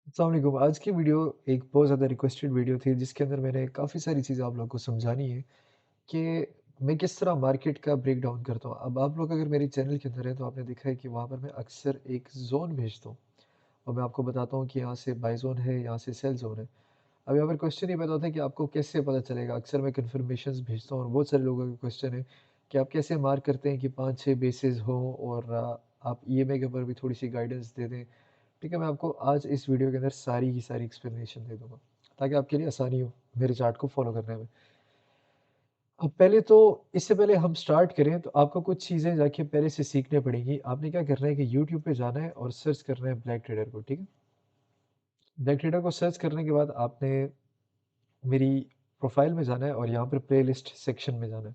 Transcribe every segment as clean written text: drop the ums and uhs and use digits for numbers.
अस्सलाम वालेकुम। आज की वीडियो एक बहुत ज़्यादा रिक्वेस्टेड वीडियो थी जिसके अंदर मैंने काफ़ी सारी चीज़ें आप लोगों को समझानी है कि मैं किस तरह मार्केट का ब्रेक डाउन करता हूँ। अब आप लोग अगर मेरे चैनल के अंदर हैं तो आपने देखा है कि वहाँ पर मैं अक्सर एक ज़ोन भेजता हूँ और मैं आपको बताता हूँ कि यहाँ से बाय ज़ोन है, यहाँ से सेल ज़ोन है। अब यहाँ पर क्वेश्चन ये पैदा होता है कि आपको कैसे पता चलेगा? अक्सर मैं कन्फर्मेशंस भेजता हूँ और बहुत सारे लोगों का क्वेश्चन है कि आप कैसे मार्क करते हैं कि 5-6 बेसेस हों और आप ईएमआई के ऊपर भी थोड़ी-सी गाइडेंस दे दें। ठीक है, मैं आपको आज इस वीडियो के अंदर सारी की सारी एक्सप्लेनेशन दे दूँगा, ताकि आपके लिए आसानी हो मेरे चार्ट को फ़ॉलो करने में। अब पहले तो इससे पहले हम स्टार्ट करें तो आपको कुछ चीज़ें जाके पहले से सीखनी पड़ेंगी। आपने क्या करना है कि यूट्यूब पे जाना है और सर्च करना है ब्लैक ट्रेडर को, ठीक है? ब्लैक ट्रेडर को सर्च करने के बाद आपने मेरी प्रोफ़ाइल में जाना है और यहाँ पर प्लेलिस्ट सेक्शन में जाना है।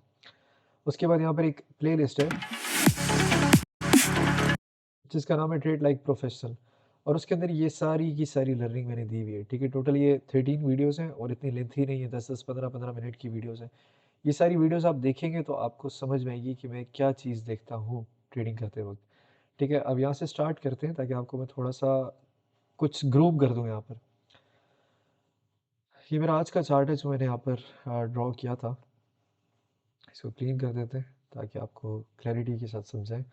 उसके बाद यहाँ पर एक प्लेलिस्ट है जिसका नाम है ट्रेड लाइक प्रोफेशनल और उसके अंदर ये सारी की सारी लर्निंग मैंने दी हुई है। ठीक है, टोटल ये 13 वीडियोस हैं और इतनी लेंथी नहीं है, 10-10, 15-15 मिनट की वीडियोस हैं। ये सारी वीडियोस आप देखेंगे तो आपको समझ में आएगी कि मैं क्या चीज़ देखता हूँ ट्रेडिंग करते वक्त। ठीक है, अब यहाँ से स्टार्ट करते हैं ताकि आपको मैं थोड़ा सा कुछ ग्रूम कर दूँ यहाँ पर। ये मेरा आज का चार्ट है जो मैंने यहाँ पर ड्रॉ किया था। इसको क्लीन कर देते हैं ताकि आपको क्लैरिटी के साथ समझाएं।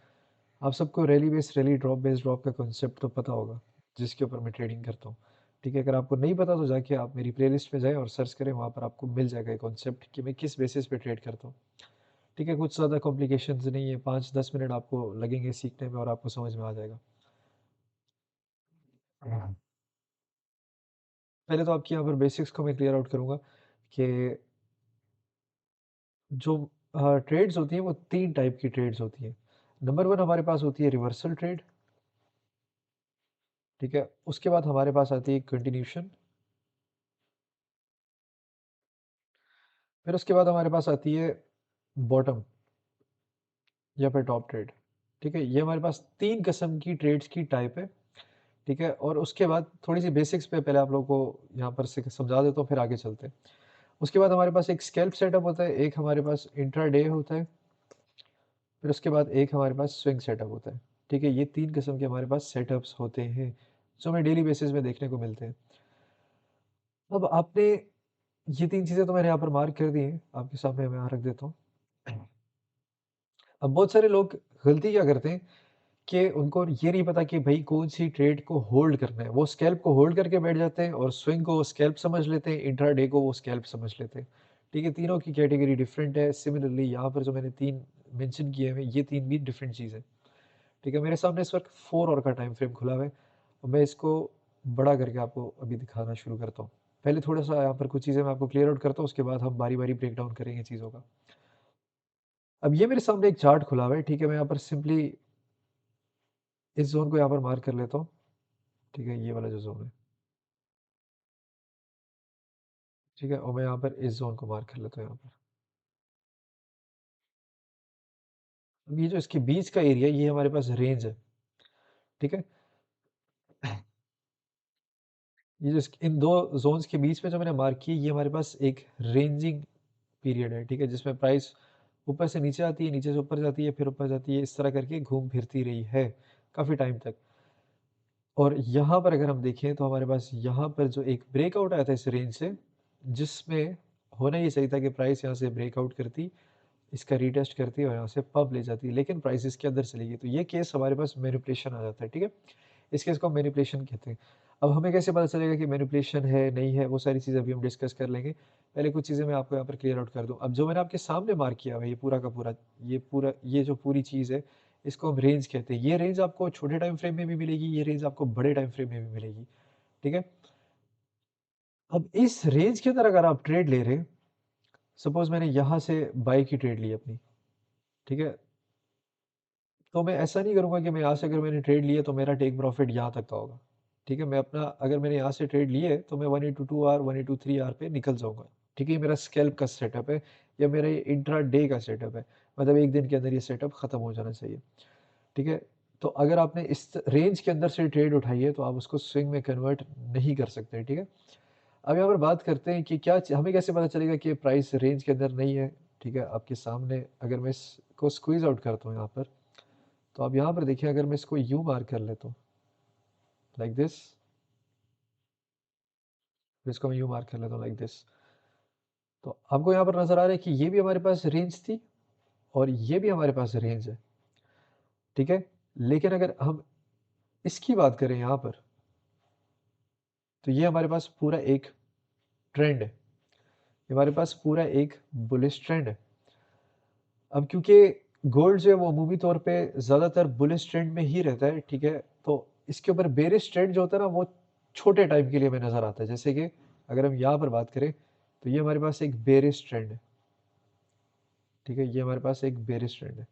आप सबको rally based rally drop based drop का कॉन्सेप्ट तो पता होगा, जिसके ऊपर मैं ट्रेडिंग करता हूँ। ठीक है, अगर आपको नहीं पता तो जाके आप मेरी प्लेलिस्ट में जाएँ और सर्च करें, वहाँ पर आपको मिल जाएगा ये कॉन्सेप्ट कि मैं किस बेसिस पे ट्रेड करता हूँ। ठीक है, कुछ ज़्यादा कॉम्प्लिकेशंस नहीं है, 5-10 मिनट आपको लगेंगे सीखने में और आपको समझ में आ जाएगा। पहले तो आपकी यहाँ पर बेसिक्स को मैं क्लियर आउट करूँगा कि जो ट्रेड्स होती हैं वो 3 टाइप की ट्रेड्स होती हैं। नंबर 1 हमारे पास होती है रिवर्सल ट्रेड, ठीक है? उसके बाद हमारे पास आती है कंटिन्यूशन, फिर उसके बाद हमारे पास आती है बॉटम या फिर टॉप ट्रेड। ठीक है, ये हमारे पास 3 किस्म की ट्रेड्स की टाइप है। ठीक है, और उसके बाद थोड़ी-सी बेसिक्स पे पहले आप लोगों को यहाँ पर से समझा देता हूँ, फिर आगे चलते हैं। उसके बाद हमारे पास एक स्कैल्प सेटअप होता है, एक हमारे पास इंट्राडे होता है, फिर उसके बाद एक हमारे पास स्विंग सेटअप होता है। ठीक है, ये 3 किस्म के हमारे पास सेटअप्स होते हैं, जो हमें डेली बेसिस में देखने को मिलते हैं। अब आपने ये 3 चीज़ें तो मैंने यहाँ पर मार्क कर दी हैं, आपके सामने मैं यहाँ रख देता हूँ। अब बहुत सारे लोग गलती क्या करते हैं कि उनको ये नहीं पता कि भाई कौन-सी ट्रेड को होल्ड करना है। वो स्कैल्प को होल्ड करके बैठ जाते हैं और स्विंग को वो स्कैल्प समझ लेते हैं, इंट्राडे को वो स्कैल्प समझ लेते हैं। ठीक है, तीनों की कैटेगरी डिफरेंट है। सिमिलरली यहाँ पर जो मैंने 3 मेंशन किए हैं, ये 3 भी डिफरेंट चीज़ है। ठीक है, मेरे सामने इस वक़्त 4 ऑवर का टाइम फ्रेम खुला हुआ है और मैं इसको बड़ा करके आपको अभी दिखाना शुरू करता हूँ। पहले थोड़ा-सा यहाँ पर कुछ चीज़ें मैं आपको क्लियर आउट करता हूँ, उसके बाद हम बारी-बारी ब्रेक डाउन करेंगे चीज़ों का। अब ये मेरे सामने एक चार्ट खुला हुआ है, ठीक है? मैं यहाँ पर सिंपली इस ज़ोन को यहाँ पर मार्क कर लेता हूँ, ठीक है? ये वाला जो ज़ोन है, ठीक है? और मैं यहाँ पर इस ज़ोन को मार्क कर लेता हूँ यहाँ पर। अब ये जो इसके बीच का एरिया है, ये हमारे पास रेंज है, ठीक है? ये जो इन 2 ज़ोन्स के बीच में जो मैंने मार्क की, ये हमारे पास एक रेंजिंग पीरियड है, ठीक है? जिसमें प्राइस ऊपर से नीचे आती है, नीचे से ऊपर जाती है, फिर ऊपर जाती है, इस तरह करके घूम फिरती रही है, काफ़ी टाइम तक। और यहाँ पर अगर हम देखें तो हमारे पास यहाँ पर जो एक ब्रेकआउट आया था इस रेंज से, जिसमें होना ये चाहिए था कि प्राइस यहाँ से ब्रेकआउट करती, इसका रीटेस्ट करती और यहाँ से पब ले जाती, लेकिन प्राइस इसके अंदर चली गई। तो ये केस हमारे पास मैनिपुलेशन आ जाता है, ठीक है? इस केस को हम मैनिपुलेशन कहते हैं। अब हमें कैसे पता चलेगा कि मैनिपुलेशन है, नहीं है, वो सारी चीज़ें अभी हम डिस्कस कर लेंगे। पहले कुछ चीज़ें मैं आपको यहाँ पर क्लियर आउट कर दूँ। अब जो मैंने आपके सामने मार्क किया हुआ है, ये पूरा का पूरा, ये जो पूरी चीज़ है, इसको हम रेंज कहते हैं। ये रेंज आपको छोटे टाइम फ्रेम में भी मिलेगी, ये रेंज आपको बड़े टाइम फ्रेम में भी मिलेगी, ठीक है? अब इस रेंज के अंदर अगर आप ट्रेड ले रहे हैं, सपोज़ मैंने यहाँ से बाय की ट्रेड ली अपनी, ठीक है? तो मैं ऐसा नहीं करूँगा कि मैं यहाँ से अगर मैंने ट्रेड लिया तो मेरा टेक प्रॉफ़िट यहाँ तक का होगा। ठीक है? मैं अपना अगर मैंने यहाँ से ट्रेड लिए तो मैं 1 इंटू 2 आर, 1 इंटू 3 आर पे निकल जाऊँगा। ठीक है? ये मेरा स्कैल्प का सेटअप है या मेरा ये इंट्राडे का सेटअप है। मतलब 1 दिन के अंदर ये सेटअप खत्म हो जाना चाहिए। ठीक है? तो अगर आपने इस रेंज के अंदर से ट्रेड उठाई है तो आप उसको स्विंग में कन्वर्ट नहीं कर सकते। ठीक है? अब यहाँ पर बात करते हैं कि क्या च हमें कैसे पता चलेगा कि प्राइस रेंज के अंदर नहीं है? ठीक है? आपके सामने अगर मैं इसको स्क्वीज़ आउट करता हूँ यहाँ पर, तो आप यहाँ पर देखिए, अगर मैं इसको यूँ मार्क कर लेता हूँ, लाइक दिस, तो इसको मैं यूँ मार्क कर लेता हूँ लाइक दिस। तो आपको यहाँ पर नज़र आ रहा है कि ये भी हमारे पास रेंज थी और ये भी हमारे पास रेंज है, ठीक है? लेकिन अगर हम इसकी बात करें यहाँ पर, तो ये हमारे पास पूरा एक ट्रेंड है। ये हमारे पास पूरा एक बुलिश ट्रेंड है। अब क्योंकि गोल्ड जो है वो अमूमी तौर पे ज़्यादातर बुलिश ट्रेंड में ही रहता है, ठीक है? तो इसके ऊपर बेरिश ट्रेंड जो होता है ना, वो छोटे टाइम के लिए हमें नज़र आता है। जैसे कि अगर हम यहाँ पर बात करें, तो ये हमारे पास एक बेरिश ट्रेंड है, ठीक है? ये हमारे पास एक बेरिश ट्रेंड है,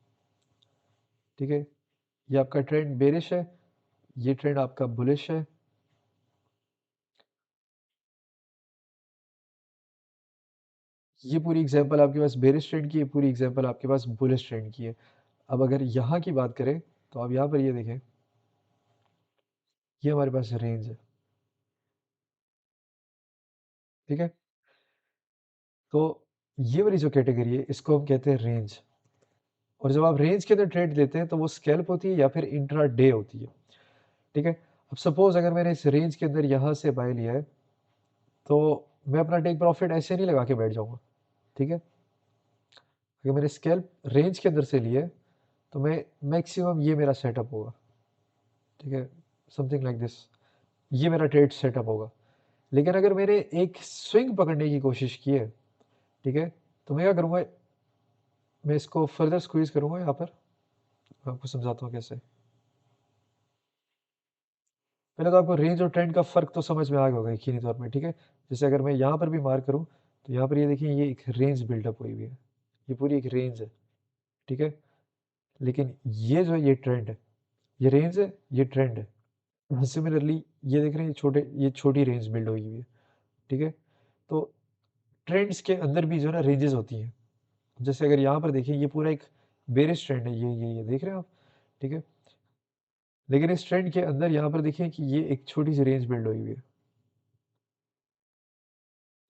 ठीक है? ये आपका ट्रेंड बेरिश है, ये ट्रेंड आपका बुलिश है। ये पूरी एग्ज़ाम्पल आपके पास बेरिश ट्रेंड की है, पूरी एग्ज़ाम्पल आपके पास बुलिश ट्रेंड की है। अब अगर यहाँ की बात करें, तो आप यहाँ पर ये देखें, ये हमारे पास रेंज है, ठीक है? तो ये वाली जो कैटेगरी है, इसको हम कहते हैं रेंज। और जब आप रेंज के अंदर ट्रेड लेते हैं, तो वो स्कैल्प होती है या फिर इंट्राडे होती है, ठीक है? अब सपोज़ अगर मैंने इस रेंज के अंदर यहाँ से बाय लिया है, तो मैं अपना टेक प्रॉफ़िट ऐसे नहीं लगा के बैठ जाऊँगा, ठीक है? अगर मैंने स्कैल्प रेंज के अंदर से लिया है, तो मैं मैक्सिमम ये मेरा सेटअप होगा, ठीक है? समथिंग लाइक दिस, ये मेरा ट्रेड सेटअप होगा। लेकिन अगर मैंने एक स्विंग पकड़ने की कोशिश की है, ठीक है? तो मैं क्या करूँगा, मैं इसको फर्दर स्क्वीज़ करूँगा यहाँ पर, मैं आपको समझाता हूँ कैसे। पहले तो आपको रेंज और ट्रेंड का फ़र्क तो समझ में आ गया होगा यकीनी तौर पे, ठीक है? जैसे अगर मैं यहाँ पर भी मार्क करूँ, तो यहाँ पर ये देखिए, ये एक रेंज बिल्डअप हुई हुई है। ये पूरी एक रेंज है, ठीक है? लेकिन ये जो है ये ट्रेंड है। ये रेंज है, ये ट्रेंड है। सिमिलरली ये देख रहे हैं, ये छोटी रेंज बिल्ड हुई हुई है, ठीक है? तो ट्रेंड्स के अंदर भी जो है ना रेंजेस होती हैं। जैसे अगर यहाँ पर देखिए, ये पूरा एक बेयरिश ट्रेंड है, ये देख रहे हैं आप, ठीक है? लेकिन इस ट्रेंड के अंदर यहाँ पर देखिए कि ये एक छोटी-सी रेंज बिल्ड हुई हुई है।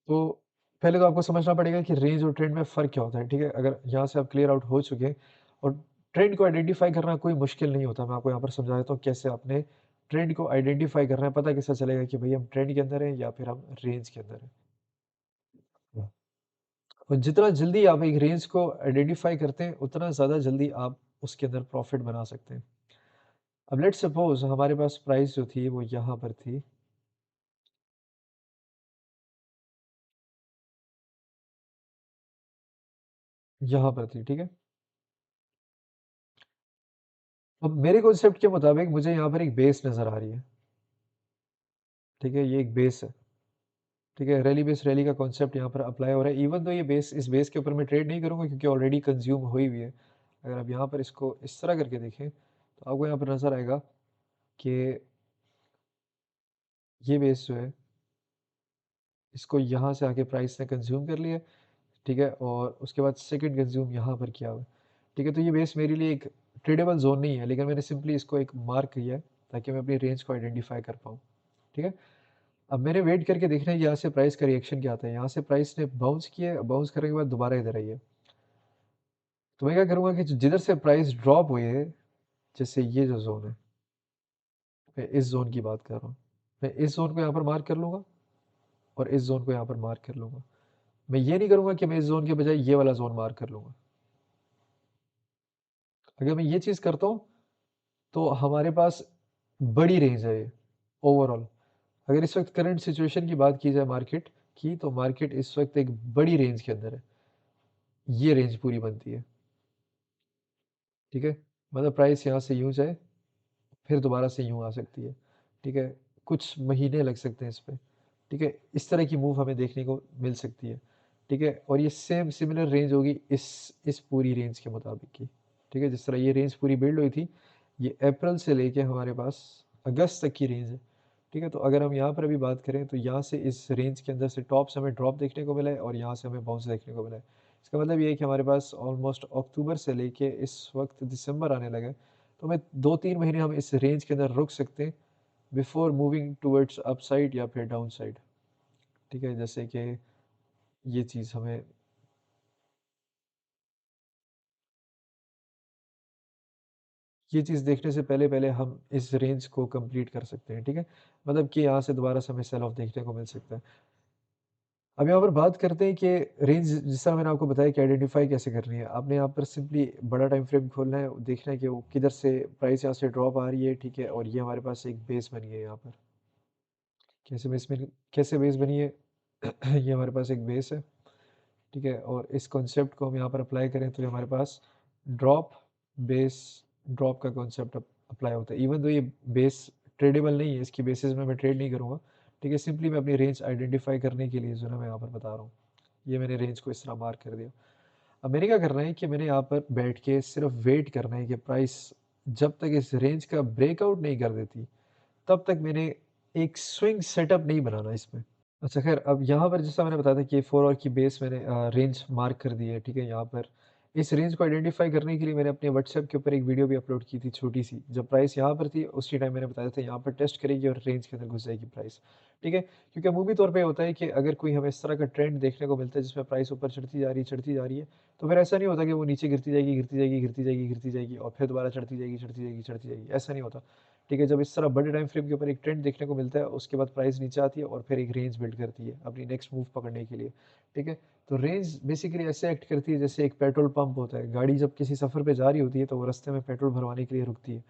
तो पहले तो आपको समझना पड़ेगा कि रेंज और ट्रेंड में फ़र्क क्या होता है, ठीक है? अगर यहाँ से आप क्लियर आउट हो चुके हैं, और ट्रेंड को आइडेंटिफ़ाई करना कोई मुश्किल नहीं होता। मैं आपको यहाँ पर समझा देता हूँ कैसे आपने ट्रेंड को आइडेंटिफ़ाई करना है, पता कैसे चलेगा कि भई हम ट्रेंड के अंदर हैं या फिर हम रेंज के अंदर हैं। हाँ। और जितना जल्दी आप एक रेंज को आइडेंटिफ़ाई करते हैं, उतना ज़्यादा जल्दी आप उसके अंदर प्रॉफ़िट बना सकते हैं। अब लेट्स सपोज़ हमारे पास प्राइस जो थी वो यहाँ पर थी, यहाँ पर थी, ठीक है? अब मेरे कॉन्सेप्ट के मुताबिक मुझे यहाँ पर एक बेस नज़र आ रही है, ठीक है? ये एक बेस है। ठीक है, रैली बेस रैली का कॉन्सेप्ट यहाँ पर अप्लाई हो रहा है। इवन तो ये बेस, इस बेस के ऊपर मैं ट्रेड नहीं करूँगा क्योंकि ऑलरेडी कंज्यूम हुई हुई है। अगर आप यहाँ पर इसको इस तरह करके देखें, तो आपको यहाँ पर नज़र आएगा कि ये बेस जो है, इसको यहाँ से आके प्राइस ने कंज्यूम कर लिया, ठीक है? और उसके बाद सेकंड कंज्यूम यहाँ पर किया हुआ है, ठीक है? तो ये बेस मेरे लिए एक ट्रेडेबल ज़ोन नहीं है, लेकिन मैंने सिंपली इसको एक मार्क किया है ताकि मैं अपनी रेंज को आइडेंटिफ़ाई कर पाऊँ, ठीक है? अब मैंने वेट करके देखना है यहाँ से प्राइस का रिएक्शन क्या आता है। यहाँ से प्राइस ने बाउंस किया है, बाउंस करने के बाद दोबारा इधर आई है। तो मैं क्या करूँगा कि जिधर से प्राइस ड्रॉप हुई है, जैसे ये जो ज़ोन है, मैं इस ज़ोन की बात कर रहा हूँ। मैं इस ज़ोन को यहाँ पर मार्क कर लूँगा और इस ज़ोन को यहाँ पर मार्क कर लूँगा। मैं ये नहीं करूँगा कि मैं इस ज़ोन के बजाय ये वाला ज़ोन मार्क कर लूँगा। अगर मैं ये चीज़ करता हूँ, तो हमारे पास बड़ी रेंज है ये ओवरऑल। अगर इस वक़्त करंट सिचुएशन की बात की जाए मार्केट की, तो मार्केट इस वक़्त एक बड़ी रेंज के अंदर है। ये रेंज पूरी बनती है, ठीक है? मतलब प्राइस यहाँ से यूँ जाए, फिर दोबारा से यूँ आ सकती है, ठीक है? कुछ महीने लग सकते हैं इस पे, ठीक है? इस तरह की मूव हमें देखने को मिल सकती है, ठीक है? और ये सेम सिमिलर रेंज होगी इस पूरी रेंज के मुताबिक की, ठीक है? जिस तरह ये रेंज पूरी बिल्ड हुई थी, ये अप्रैल से लेके हमारे पास अगस्त तक की रेंज है, ठीक है? तो अगर हम यहाँ पर अभी बात करें, तो यहाँ से इस रेंज के अंदर से टॉप से हमें ड्रॉप देखने को मिला है और यहाँ से हमें बाउंस देखने को मिला है। इसका मतलब ये है कि हमारे पास ऑलमोस्ट अक्टूबर से लेके इस वक़्त दिसंबर आने लगा है, तो हमें 2-3 महीने हम इस रेंज के अंदर रुक सकते हैं बिफोर मूविंग टुवर्ड्स अपसाइड या फिर डाउनसाइड, ठीक है? जैसे कि ये चीज़ हमें ये चीज़ देखने से पहले-पहले हम इस रेंज को कंप्लीट कर सकते हैं, ठीक है? मतलब कि यहाँ से दोबारा से हमें सेल ऑफ देखने को मिल सकता है। अब यहाँ पर बात करते हैं कि रेंज जिस तरह मैंने आपको बताया कि आइडेंटिफ़ाई कैसे करनी है। आपने यहाँ पर सिंपली बड़ा टाइम फ्रेम खोलना है, देखना है कि वो किधर से प्राइस यहाँ से ड्रॉप आ रही है, ठीक है? और ये हमारे पास एक बेस बन गई है यहाँ पर। कैसे बेस बनी है? ये हमारे पास एक बेस है, ठीक है? और इस कॉन्सेप्ट को हम यहाँ पर अप्लाई करें तो ये हमारे पास ड्रॉप, बेस, ड्रॉप का कॉन्सेप्ट अप्लाई होता है। इवन दो ये बेस ट्रेडेबल नहीं है, इसकी बेसिस में मैं ट्रेड नहीं करूँगा, ठीक है? सिंपली मैं अपनी रेंज आइडेंटिफ़ाई करने के लिए जो है ना मैं यहाँ पर बता रहा हूँ। ये मैंने रेंज को इस तरह मार्क कर दिया। अब मैंने क्या करना है कि मैंने यहाँ पर बैठ के सिर्फ वेट करना है कि प्राइस जब तक इस रेंज का ब्रेकआउट नहीं कर देती, तब तक मैंने एक स्विंग सेटअप नहीं बनाना इसमें। अच्छा ख़ैर, अब यहाँ पर जैसा मैंने बताया था कि 4 आवर की बेस मैंने रेंज मार्क कर दी है, ठीक है? यहाँ पर इस रेंज को आइडेंटिफ़ाई करने के लिए मैंने अपने व्हाट्सएप के ऊपर एक वीडियो भी अपलोड की थी छोटी-सी। जब प्राइस यहाँ पर थी, उसी टाइम मैंने बताया था यहाँ पर टेस्ट करेगी और रेंज के अंदर घुस जाएगी प्राइस, ठीक है? क्योंकि अमूमी तौर पे होता है कि अगर कोई हमें इस तरह का ट्रेंड देखने को मिलता है जिसमें प्राइस ऊपर चढ़ती जा रही है, तो फिर ऐसा नहीं होता कि वो नीचे गिरती जाएगी, गिरती जाएगी, गिरती जाएगी, गिरती जाएगी और फिर दोबारा चढ़ती जाएगी, चढ़ती जाएगी, चढ़ती जाएगी, ऐसा नहीं होता। ठीक है, जब इस तरह बड़े टाइम फ्रेम के ऊपर एक ट्रेंड देखने को मिलता है, उसके बाद प्राइस नीचे आती है और फिर एक रेंज बिल्ड करती है, अपनी नेक्स्ट मूव पकड़ने के लिए, ठीक है? तो रेंज बेसिकली ऐसे एक्ट करती है जैसे एक पेट्रोल पंप होता है, गाड़ी जब किसी सफ़र पे जा रही होती है, तो वो रास्ते में पेट्रोल भरवाने के लिए रुकती है।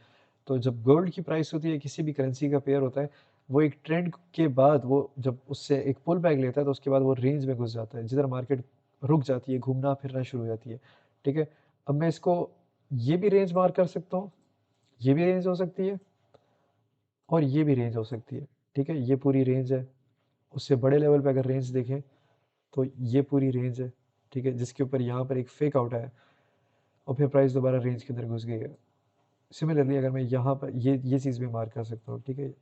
तो जब गोल्ड की प्राइस होती है, किसी भी करेंसी का पेयर होता है, वो एक ट्रेंड के बाद वो जब उससे एक पुल बैक लेता है, तो उसके बाद वो रेंज में घुस जाता है, जिधर मार्केट रुक जाती है, घूमना-फिरना शुरू हो जाती है, ठीक है? अब मैं इसको ये भी रेंज मार्क कर सकता हूँ, ये भी रेंज हो सकती है और ये भी रेंज हो सकती है, ठीक है? ये पूरी रेंज है। उससे बड़े लेवल पे अगर रेंज देखें, तो ये पूरी रेंज है, ठीक है? जिसके ऊपर यहाँ पर एक फेक आउट आया और फिर प्राइस दोबारा रेंज के अंदर घुस गई है। सिमिलरली अगर मैं यहाँ पर ये चीज़ भी मार्क कर सकता हूँ, ठीक है?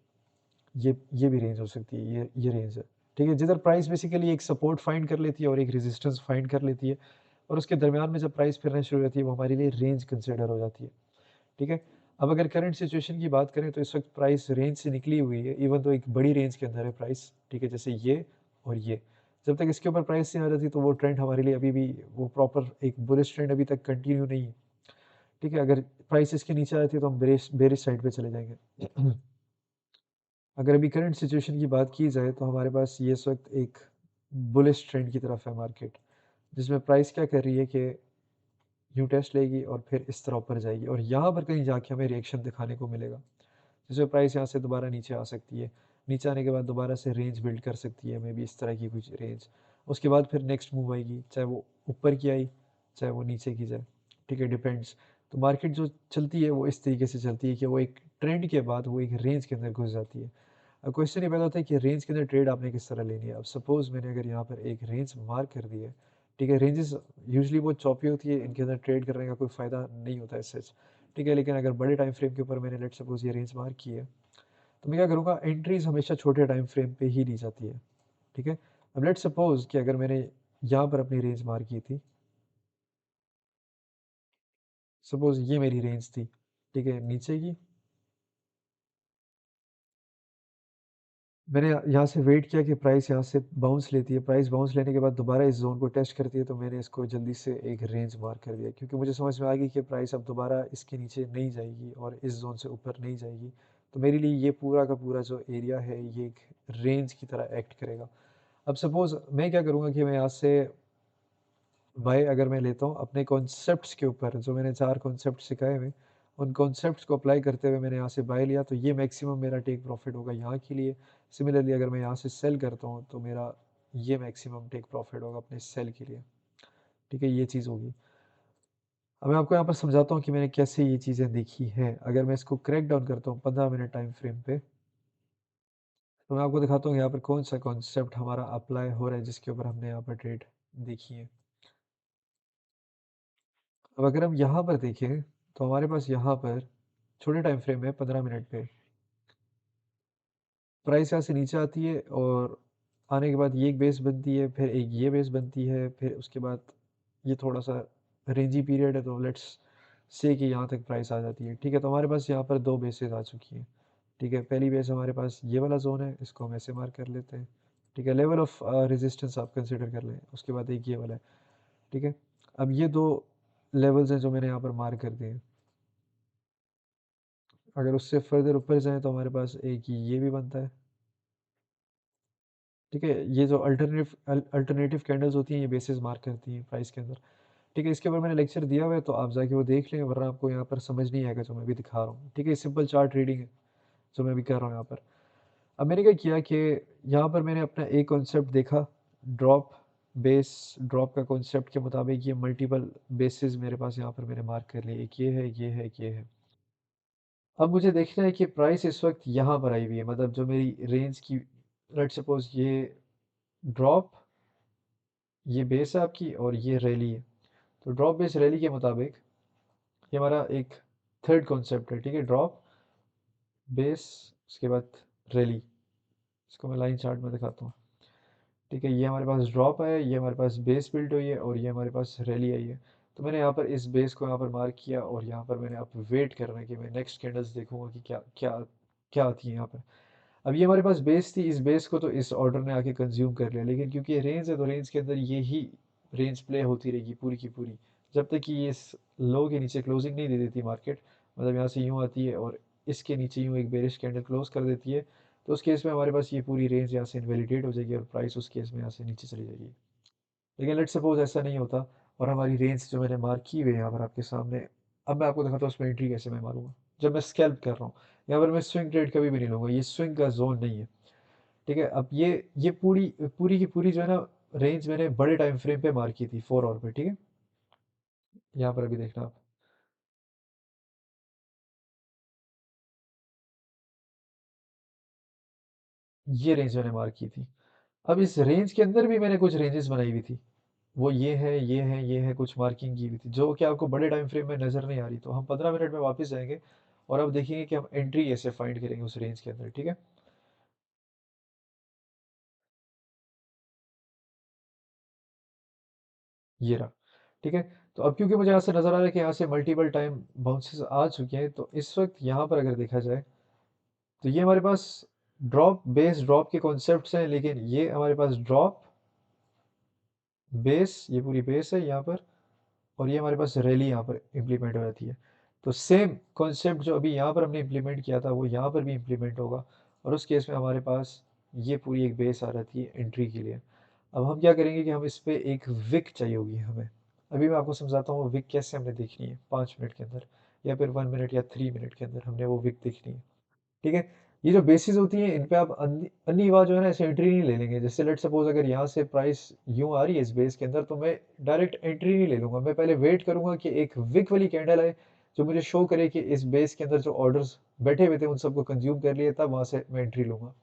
ये भी रेंज हो सकती है, ये रेंज है, ठीक है? जिधर प्राइस बेसिकली एक सपोर्ट फाइंड कर लेती है और एक रेजिस्टेंस फाइंड कर लेती है और उसके दरमियान में जब प्राइस फिरना शुरू हो जाती है, वो हमारे लिए रेंज कंसिडर हो जाती है, ठीक है? अब अगर करंट सिचुएशन की बात करें तो इस वक़्त प्राइस रेंज से निकली हुई है, इवन दो एक बड़ी रेंज के अंदर है प्राइस, ठीक है? जैसे ये और ये। जब तक इसके ऊपर प्राइस नहीं आ जाती तो वो ट्रेंड हमारे लिए अभी भी वो प्रॉपर एक बुलिश ट्रेंड अभी तक कंटिन्यू नहीं है, ठीक है? अगर प्राइस इसके नीचे आ जाती है तो हम बेरिश साइड पे चले जाएँगे। अगर अभी करंट सिचुएशन की बात की जाए तो हमारे पास ये इस वक़्त एक बुलिश ट्रेंड की तरफ है मार्केट, जिसमें प्राइस क्या कर रही है कि न्यू टेस्ट लेगी और फिर इस तरह ऊपर जाएगी और यहाँ पर कहीं जाके हमें रिएक्शन दिखाने को मिलेगा। जैसे प्राइस यहाँ से दोबारा नीचे आ सकती है, नीचे आने के बाद दोबारा से रेंज बिल्ड कर सकती है, मे बी इस तरह की कुछ रेंज। उसके बाद फिर नेक्स्ट मूव आएगी, चाहे वो ऊपर की आई, चाहे वो नीचे की जाए, ठीक है? डिपेंड्स। तो मार्केट जो चलती है वो इस तरीके से चलती है कि वो एक ट्रेंड के बाद वो एक रेंज के अंदर घुस जाती है। अब क्वेश्चन ये पैदा होता है कि रेंज के अंदर ट्रेड आपने किस तरह लेनी है। अब सपोज़ मैंने अगर यहाँ पर एक रेंज मार्क कर दी है, ठीक है? रेंजेस यूजुअली बहुत चॉपी होती है, इनके अंदर ट्रेड करने का कोई फ़ायदा नहीं होता है सच, ठीक है? लेकिन अगर बड़े टाइम फ्रेम के ऊपर मैंने लेट्स सपोज़ ये रेंज मार्क की है, तो मैं क्या करूँगा, एंट्रीज़ हमेशा छोटे टाइम फ्रेम पे ही ली जाती है, ठीक है? अब लेट्स सपोज़ कि अगर मैंने यहाँ पर अपनी रेंज मार्क की थी, सपोज़ ये मेरी रेंज थी, ठीक है? नीचे की मैंने यहाँ से वेट किया कि प्राइस यहाँ से बाउंस लेती है, प्राइस बाउंस लेने के बाद दोबारा इस ज़ोन को टेस्ट करती है, तो मैंने इसको जल्दी से एक रेंज मार्क कर दिया क्योंकि मुझे समझ में आ गई कि प्राइस अब दोबारा इसके नीचे नहीं जाएगी और इस ज़ोन से ऊपर नहीं जाएगी। तो मेरे लिए ये पूरा का पूरा जो एरिया है, ये एक रेंज की तरह एक्ट करेगा। अब सपोज़ मैं क्या करूँगा कि मैं यहाँ से बाय अगर मैं लेता हूँ अपने कॉन्सेप्ट्स के ऊपर, जो मैंने 4 कॉन्सेप्ट सिखाए हुए, उन कॉन्सेप्ट्स को अप्लाई करते हुए मैंने यहाँ से बाय लिया, तो ये मैक्सिमम मेरा टेक प्रॉफ़िट होगा यहाँ के लिए। सिमिलरली अगर मैं यहाँ से सेल करता हूँ, तो मेरा ये मैक्सिमम टेक प्रॉफ़िट होगा अपने सेल के लिए, ठीक है? ये चीज़ होगी। अब मैं आपको यहाँ पर समझाता हूँ कि मैंने कैसे ये चीज़ें देखी हैं। अगर मैं इसको क्रैक डाउन करता हूँ 15 मिनट टाइम फ्रेम पे, तो मैं आपको दिखाता हूँ यहाँ पर कौन-सा कॉन्सेप्ट हमारा अप्लाई हो रहा है, जिसके ऊपर हमने यहाँ पर ट्रेड देखी है। अब अगर हम यहाँ पर देखें, तो हमारे पास यहाँ पर छोटे टाइम फ्रेम है 15 मिनट पे। प्राइस यहाँ से नीचे आती है और आने के बाद ये एक बेस बनती है, फिर एक ये बेस बनती है, फिर उसके बाद ये थोड़ा-सा रेंजी पीरियड है, तो लेट्स से कि यहाँ तक प्राइस आ जाती है। ठीक है? तो हमारे पास यहाँ पर 2 बेसेस आ चुकी हैं। ठीक है? पहली बेस हमारे पास ये वाला ज़ोन है, इसको हम ऐसे मार्क कर लेते हैं। ठीक है? लेवल ऑफ रेजिस्टेंस आप कंसीडर कर लें। उसके बाद एक ये वाला है। ठीक है? अब ये 2 लेवल्स हैं जो मैंने यहाँ पर मार्क कर दिए हैं। अगर उससे फ़र्दर ऊपर जाएँ तो हमारे पास एक ये भी बनता है। ठीक है? ये जो अल्टरनेटिव कैंडल्स होती हैं, ये बेसिस मार्क करती हैं प्राइस के अंदर। ठीक है? इसके ऊपर मैंने लेक्चर दिया हुआ है, तो आप जाके वो देख लें, वरना आपको यहाँ पर समझ नहीं आएगा जो मैं अभी दिखा रहा हूँ। ठीक है? सिंपल चार्ट रीडिंग है, जो मैं अभी कर रहा हूँ यहाँ पर। अब मैंने क्या किया कि यहाँ पर मैंने अपना एक कॉन्सेप्ट देखा, ड्रॉप बेस ड्रॉप का कॉन्सेप्ट के मुताबिक ये मल्टीपल बेसिस मेरे पास यहाँ पर मैंने मार्क कर लिए। एक ये है, ये है, ये है। अब मुझे देखना है कि प्राइस इस वक़्त यहाँ पर आई हुई है, मतलब जो मेरी रेंज की, लेट्स सपोज़ ये ड्रॉप, ये बेस है आपकी और ये रैली है। तो ड्रॉप बेस रैली के मुताबिक ये हमारा एक थर्ड कॉन्सेप्ट है, ठीक है? ड्रॉप, बेस, उसके बाद रैली। इसको मैं लाइन चार्ट में दिखाता हूँ। ठीक है? ये हमारे पास ड्रॉप है, ये हमारे पास बेस बिल्ड हुई है और ये हमारे पास रैली आई है। तो मैंने यहाँ पर इस बेस को यहाँ पर मार्क किया और यहाँ पर मैंने अब वेट करना है कि मैं नेक्स्ट कैंडल्स देखूँगा कि क्या क्या क्या आती है यहाँ पर। अब ये हमारे पास बेस थी, इस बेस को तो इस ऑर्डर ने आके कंज्यूम कर लिया, लेकिन क्योंकि ये रेंज है तो रेंज के अंदर ये ही रेंज प्ले होती रहेगी पूरी की पूरी, जब तक कि ये इस लो के नीचे क्लोजिंग नहीं दे देती मार्केट। मतलब यहाँ से यूँ आती है और इसके नीचे यूँ एक बेरिश कैंडल क्लोज कर देती है, तो उस केस में हमारे पास ये पूरी रेंज यहाँ से इनवैलिडेट हो जाएगी और प्राइस उस केस में यहाँ से नीचे चली जाएगी। लेकिन लेट्स सपोज ऐसा नहीं होता और हमारी रेंज जो मैंने मार्क की हुई है यहाँ पर आपके सामने, अब मैं आपको दिखाता हूँ उसमें एंट्री कैसे मैं मारूंगा। जब मैं स्कैल्प कर रहा हूँ, यहाँ पर मैं स्विंग ट्रेड कभी भी नहीं लूँगा, ये स्विंग का जोन नहीं है। ठीक है? अब ये पूरी पूरी की पूरी जो है ना रेंज मैंने बड़े टाइम फ्रेम पे मार्क की थी 4 आवर पे, ठीक है? यहाँ पर अभी देखना आप, ये रेंज मैंने मार्क की थी। अब इस रेंज के अंदर भी मैंने कुछ रेंजेस बनाई हुई थी, वो ये है, ये है, ये है, कुछ मार्किंग की हुई थी जो कि आपको बड़े टाइम फ्रेम में नज़र नहीं आ रही। तो हम 15 मिनट में वापस जाएंगे और अब देखेंगे कि हम एंट्री कैसे फाइंड करेंगे उस रेंज के अंदर, ठीक है? ये रहा, ठीक है? तो अब क्योंकि मुझे यहाँ से नज़र आ रहा है कि यहाँ से मल्टीपल टाइम बाउंसेस आ चुके हैं, तो इस वक्त यहाँ पर अगर देखा जाए तो ये हमारे पास ड्रॉप बेस ड्रॉप के कॉन्सेप्ट्स हैं, लेकिन ये हमारे पास ड्रॉप बेस, ये पूरी बेस है यहाँ पर, और ये हमारे पास रैली यहाँ पर इम्प्लीमेंट हो जाती है। तो सेम कॉन्सेप्ट जो अभी यहाँ पर हमने इम्प्लीमेंट किया था वो यहाँ पर भी इम्प्लीमेंट होगा, और उस केस में हमारे पास ये पूरी एक बेस आ जाती है एंट्री के लिए। अब हम क्या करेंगे कि हम इस पे एक विक चाहिए होगी हमें। अभी मैं आपको समझाता हूँ विक कैसे हमने देखनी है, 5 मिनट के अंदर या फिर 1 मिनट या 3 मिनट के अंदर हमने वो विक देखनी है। ठीक है? ये जो बेसिस होती हैं इन पे आप अन्नी बार जो है ना ऐसे एंट्री नहीं ले लेंगे। जैसे लेट्स सपोज अगर यहाँ से प्राइस यूँ आ रही है इस बेस के अंदर, तो मैं डायरेक्ट एंट्री नहीं ले लूँगा। मैं पहले वेट करूँगा कि एक विक वाली कैंडल आए जो मुझे शो करे कि इस बेस के अंदर जो ऑर्डर्स बैठे हुए थे उन सबको कंज्यूम कर लिए, तब वहाँ से मैं एंट्री लूँगा।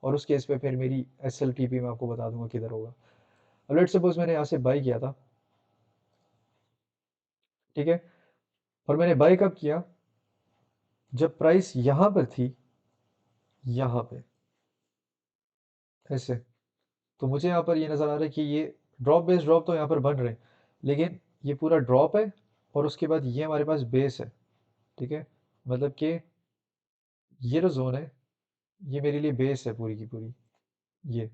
और उस केस पे फिर मेरी एसएलटीपी मैं आपको बता दूँगा किधर होगा। अब लेट्स सपोज मैंने यहाँ से बाई किया था, ठीक है? और मैंने बाई कब किया? जब प्राइस यहाँ पर थी, यहाँ पे, ऐसे। तो मुझे यहाँ पर ये नज़र आ रहा है कि ये ड्रॉप बेस ड्रॉप तो यहाँ पर बन रहे हैं, लेकिन ये पूरा ड्रॉप है और उसके बाद ये हमारे पास बेस है, ठीक है? मतलब कि ये जो जोन है ये मेरे लिए बेस है पूरी की पूरी, ये,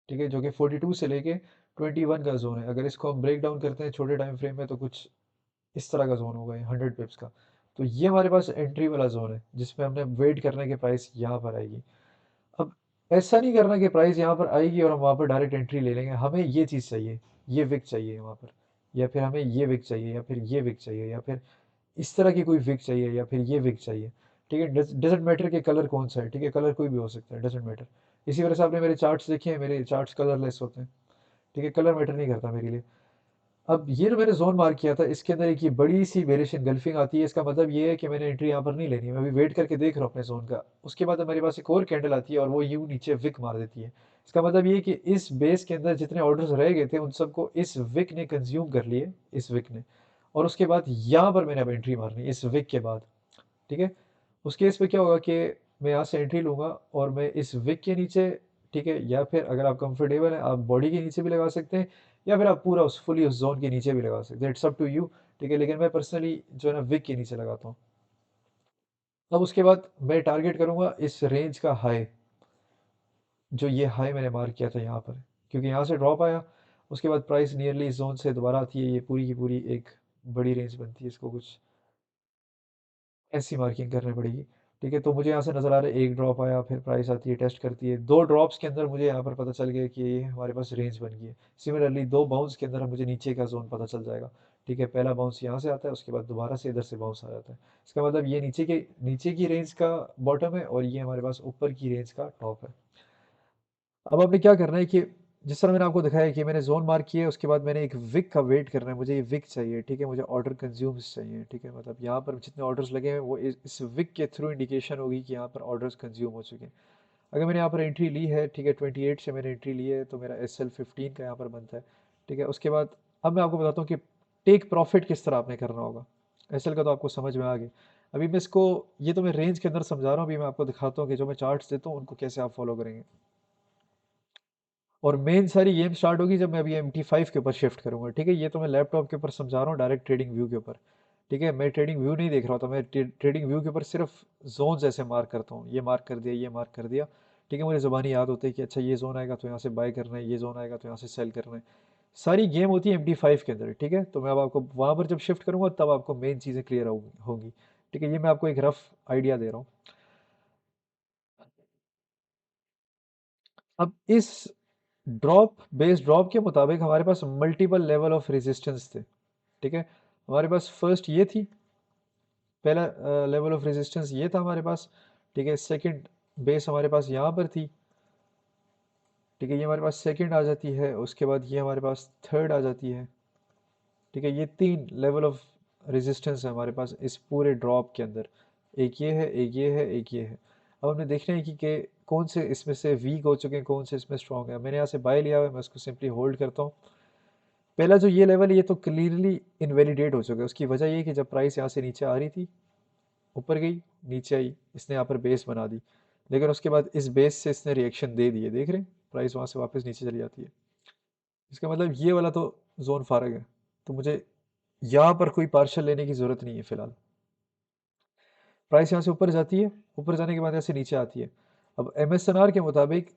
ठीक है? जो कि 42 से लेके 21 का जोन है। अगर इसको हम ब्रेक डाउन करते हैं छोटे टाइम फ्रेम में, तो कुछ इस तरह का जोन होगा ये 100 पिप्स का। तो ये हमारे पास एंट्री वाला जोन है जिसमें हमने वेट करने के प्राइस यहाँ पर आएगी। अब ऐसा नहीं करना कि प्राइस यहाँ पर आएगी और हम वहाँ पर डायरेक्ट एंट्री ले लेंगे। हमें ये चीज़ चाहिए, ये विक चाहिए वहाँ पर, या फिर हमें ये विक चाहिए, या फिर ये विक चाहिए, या फिर इस तरह की कोई विक चाहिए, या फिर ये विक चाहिए। ठीक है? डजेंट मैटर कि कलर कौन सा है, ठीक है? कलर कोई भी हो सकता है, डजेंट मैटर। इसी वजह से आपने मेरे चार्ट्स देखे हैं, मेरे चार्ट्स कलरलेस होते हैं, ठीक है? कलर मैटर नहीं करता मेरे लिए। अब ये जो मैंने ज़ोन मार्क किया था, इसके अंदर एक ये बड़ी-सी बेरिश एंगल्फिंग आती है। इसका मतलब ये है कि मैंने एंट्री यहाँ पर नहीं लेनी है। मैं अभी वेट करके देख रहा हूँ अपने ज़ोन का। उसके बाद मेरे पास एक और कैंडल आती है और वो यूँ नीचे विक मार देती है। इसका मतलब ये है कि इस बेस के अंदर जितने ऑर्डर्स रह गए थे, उन सबको इस विक ने कंज़्यूम कर लिए, इस विक ने। और उसके बाद यहाँ पर मैंने अब एंट्री मारनी है, इस विक के बाद। ठीक है? उस केस में क्या होगा कि मैं यहाँ से एंट्री लूँगा और मैं इस विक के नीचे, ठीक है? या फिर अगर आप कंफर्टेबल हैं, आप बॉडी के नीचे भी लगा सकते हैं, या फिर आप पूरा उस फुली उस ज़ोन के नीचे भी लगा सकते हैं। इट्स अप टू यू, ठीक है? लेकिन मैं पर्सनली जो है ना विक के नीचे लगाता हूँ। अब उसके बाद मैं टारगेट करूँगा इस रेंज का हाई, जो ये हाई मैंने मार्क किया था यहाँ पर। क्योंकि यहाँ से ड्रॉप आया, उसके बाद प्राइस नियरली इस ज़ोन से दोबारा आती है, ये पूरी की पूरी एक बड़ी रेंज बनती है, इसको कुछ ऐसी मार्किंग करनी पड़ेगी। ठीक है, तो मुझे यहाँ से नज़र आ रहा है एक ड्रॉप आया, फिर प्राइस आती है, टेस्ट करती है, दो ड्रॉप्स के अंदर मुझे यहाँ पर पता चल गया कि ये हमारे पास रेंज बन गई है। सिमिलरली दो बाउंस के अंदर मुझे नीचे का जोन पता चल जाएगा। ठीक है, पहला बाउंस यहाँ से आता है, उसके बाद दोबारा से इधर से बाउंस आ जाता है। इसका मतलब ये नीचे की रेंज का बॉटम है और ये हमारे पास ऊपर की रेंज का टॉप है। अब आपने क्या करना है कि जिस तरह मैंने आपको दिखाया कि मैंने जोन मार्क किया है, उसके बाद मैंने एक विक का वेट करना है, मुझे ये विक चाहिए। ठीक है, मुझे ऑर्डर कंज्यूम्स चाहिए। ठीक है, मतलब यहाँ पर जितने ऑर्डर्स लगे हैं वो इस विक के थ्रू इंडिकेशन होगी कि यहाँ पर ऑर्डर्स कंज्यूम हो चुके हैं। अगर मैंने यहाँ पर एंट्री ली है, ठीक है, 28 से मैंने एंट्री ली है, तो मेरा SL15 का यहाँ पर बनता है। ठीक है, उसके बाद अब मैं आपको बताता हूँ कि टेक प्रॉफिट किस तरह आपने करना होगा। SL का तो आपको समझ में आ गया। अभी मैं इसको, ये तो मैं रेंज के अंदर समझा रहा हूँ, अभी मैं आपको दिखाता हूँ कि जो मैं चार्ट्स देता हूँ उनको कैसे आप फॉलो करेंगे। और मेन सारी गेम स्टार्ट होगी जब मैं अभी MT5 के ऊपर शिफ्ट करूंगा। ठीक है, ये तो मैं लैपटॉप के ऊपर समझा रहा हूँ, डायरेक्ट ट्रेडिंग व्यू के ऊपर। ठीक है, मैं ट्रेडिंग व्यू नहीं देख रहा था, मैं ट्रेडिंग व्यू के ऊपर सिर्फ जोन्स ऐसे मार्क करता हूँ, ये मार्क कर दिया, ये मार्क कर दिया। ठीक है, मुझे ज़बानी याद होता है कि अच्छा ये जोन आएगा तो यहाँ से बाय करना है, ये जोन आएगा तो यहाँ से सेल करना है। सारी गेम होती है MT5 के अंदर। ठीक है, तो मैं अब आपको वहाँ पर जब शिफ्ट करूँगा तब आपको मेन चीज़ें क्लियर होंगी। ठीक है, ये मैं आपको एक रफ आइडिया दे रहा हूँ। अब इस बेस ड्रॉप के मुताबिक हमारे पास मल्टीपल लेवल ऑफ रेजिस्टेंस थे। ठीक है, हमारे पास फर्स्ट ये थी, पहला लेवल ऑफ रेजिस्टेंस ये था हमारे पास। ठीक है, सेकंड बेस हमारे पास यहाँ पर थी। ठीक है, ये हमारे पास सेकंड आ जाती है, उसके बाद ये हमारे पास थर्ड आ जाती है। ठीक है, ये तीन लेवल ऑफ रेजिस्टेंस है हमारे पास इस पूरे ड्रॉप के अंदर। एक ये है, एक ये है, एक ये है। अब हमें देखना है कि कौन से इसमें से वीक हो चुके हैं, कौन से इसमें स्ट्रॉन्ग है। मैंने यहाँ से बाय लिया हुआ है, मैं उसको सिंपली होल्ड करता हूँ। पहला जो ये लेवल है ये तो क्लियरली इनवैलिडेट हो चुका है। उसकी वजह ये है कि जब प्राइस यहाँ से नीचे आ रही थी, ऊपर गई, नीचे आई, इसने यहाँ पर बेस बना दी, लेकिन उसके बाद इस बेस से इसने रिएक्शन दे दिए, देख रहे हैं, प्राइस वहाँ से वापस नीचे चली जाती है। इसका मतलब ये वाला तो जोन फारग है, तो मुझे यहाँ पर कोई पार्शल लेने की ज़रूरत नहीं है फिलहाल। प्राइस यहाँ से ऊपर जाती है, ऊपर जाने के बाद यहाँ से नीचे आती है। अब MSNR के मुताबिक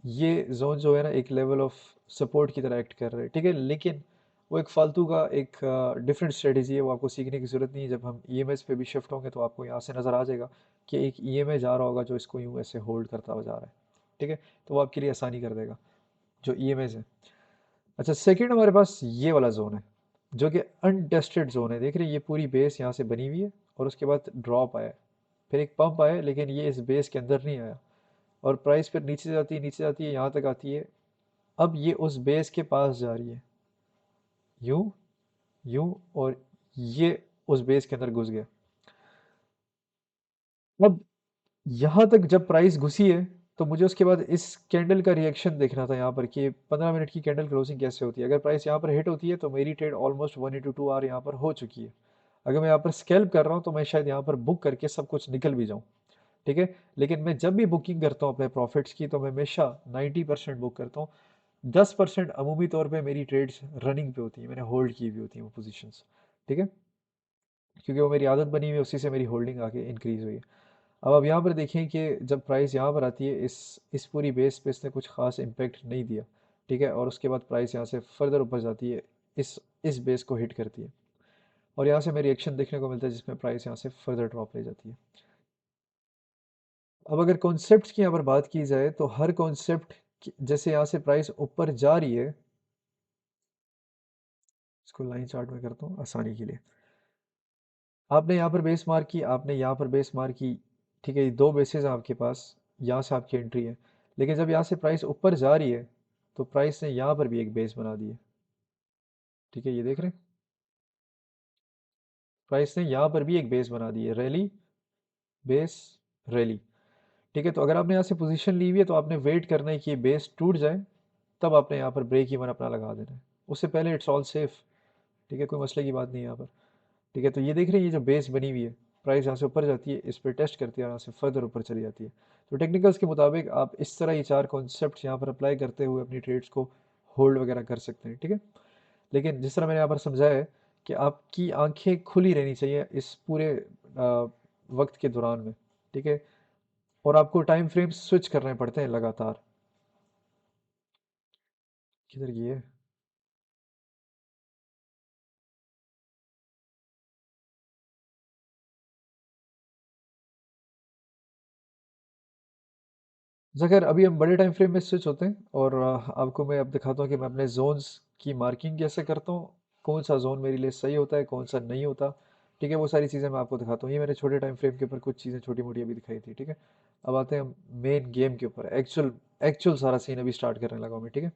ये जोन जो है ना एक लेवल ऑफ सपोर्ट की तरह एक्ट कर रहे हैं। ठीक है, लेकिन वो एक फालतू का एक डिफरेंट स्ट्रेटेजी है, वो आपको सीखने की ज़रूरत नहीं है। जब हम EMS पे भी शिफ्ट होंगे तो आपको यहाँ से नज़र आ जाएगा कि एक EMA जा रहा होगा जो इसको यूँ ऐसे होल्ड करता हुआ जा रहा है। ठीक है, तो वो आपके लिए आसानी कर देगा जो EMAs है। अच्छा, सेकंड हमारे पास ये वाला जोन है जो कि अनटेस्टेड जोन है। देख रहे हैं, ये पूरी बेस यहाँ से बनी हुई है और उसके बाद ड्रॉप आया, फिर एक पंप आया, लेकिन ये इस बेस के अंदर नहीं आया और प्राइस फिर नीचे जाती है, यहाँ तक आती है। अब ये उस बेस के पास जा रही है, यूं यूं, और ये उस बेस के अंदर घुस गया। अब यहाँ तक जब प्राइस घुसी है तो मुझे उसके बाद इस कैंडल का रिएक्शन देखना था यहाँ पर कि 15 मिनट की कैंडल क्लोजिंग कैसे होती है। अगर प्राइस यहाँ पर हिट होती है तो मेरी ट्रेड ऑलमोस्ट 1 into 2 आवर यहाँ पर हो चुकी है। अगर मैं यहाँ पर स्कैल्प कर रहा हूँ तो मैं शायद यहाँ पर बुक करके सब कुछ निकल भी जाऊँ। ठीक है, लेकिन मैं जब भी बुकिंग करता हूँ अपने प्रॉफिट्स की तो मैं हमेशा 90% बुक करता हूँ। 10% अमूमी तौर पे मेरी ट्रेड्स रनिंग पे होती है, मैंने होल्ड की हुई होती है वो पोजीशंस। ठीक है, क्योंकि वो मेरी आदत बनी हुई है, उसी से मेरी होल्डिंग आगे इंक्रीज हुई है। अब आप यहाँ पर देखें कि जब प्राइस यहाँ पर आती है, इस पूरी बेस पे इसने कुछ खास इम्पेक्ट नहीं दिया। ठीक है, और उसके बाद प्राइस यहाँ से फर्दर ऊपर जाती है, इस बेस को हिट करती है और यहाँ से हमें रिएक्शन देखने को मिलता है जिसमें प्राइस यहाँ से फर्दर ड्रॉप ले जाती है। अब अगर कॉन्सेप्ट की यहाँ पर बात की जाए तो हर कॉन्सेप्ट, जैसे यहाँ से प्राइस ऊपर जा रही है, इसको लाइन चार्ट में करता हूँ आसानी के लिए। आपने यहाँ पर बेस मार्क की, आपने यहाँ पर बेस मार्क की। ठीक है, ये दो बेसेस हैं आपके पास, यहाँ से आपकी एंट्री है। लेकिन जब यहाँ से प्राइस ऊपर जा रही है तो प्राइस ने यहाँ पर भी एक बेस बना दी है। ठीक है, ये देख रहे हैं, प्राइस ने यहाँ पर भी एक बेस बना दी है, रैली, बेस, रैली। ठीक है, तो अगर आपने यहाँ से पोजीशन ली हुई है तो आपने वेट करना है कि ये बेस टूट जाए, तब आपने यहाँ पर ब्रेक इवन अपना लगा देना है। उससे पहले इट्स ऑल सेफ। ठीक है, कोई मसले की बात नहीं है यहाँ पर। ठीक है, तो ये देख रहे हैं, ये जो बेस बनी हुई है, प्राइस यहाँ से ऊपर जाती है, इस पर टेस्ट करती है और यहाँ से फर्दर ऊपर चली जाती है। तो टेक्निकल्स के मुताबिक आप इस तरह ये चार कॉन्सेप्ट यहाँ पर अप्लाई करते हुए अपनी ट्रेड्स को होल्ड वगैरह कर सकते हैं। ठीक है, लेकिन जिस तरह मैंने यहाँ पर समझाया है कि आपकी आंखें खुली रहनी चाहिए इस पूरे वक्त के दौरान में। ठीक है, और आपको टाइम फ्रेम स्विच करने पड़ते हैं लगातार। किधर ये है? तो अगर अभी हम बड़े टाइम फ्रेम में स्विच होते हैं और आपको मैं अब दिखाता हूँ कि मैं अपने जोन्स की मार्किंग कैसे करता हूँ, कौन सा जोन मेरे लिए सही होता है, कौन सा नहीं होता। ठीक है, वो सारी चीज़ें मैं आपको दिखाता हूँ। ये मैंने छोटे टाइम फ्रेम के ऊपर कुछ चीज़ें छोटी मोटी अभी दिखाई थी। ठीक है, अब आते हैं मेन गेम के ऊपर, एक्चुअल एक्चुअल सारा सीन अभी स्टार्ट करने लगा हूँ मैं। ठीक है,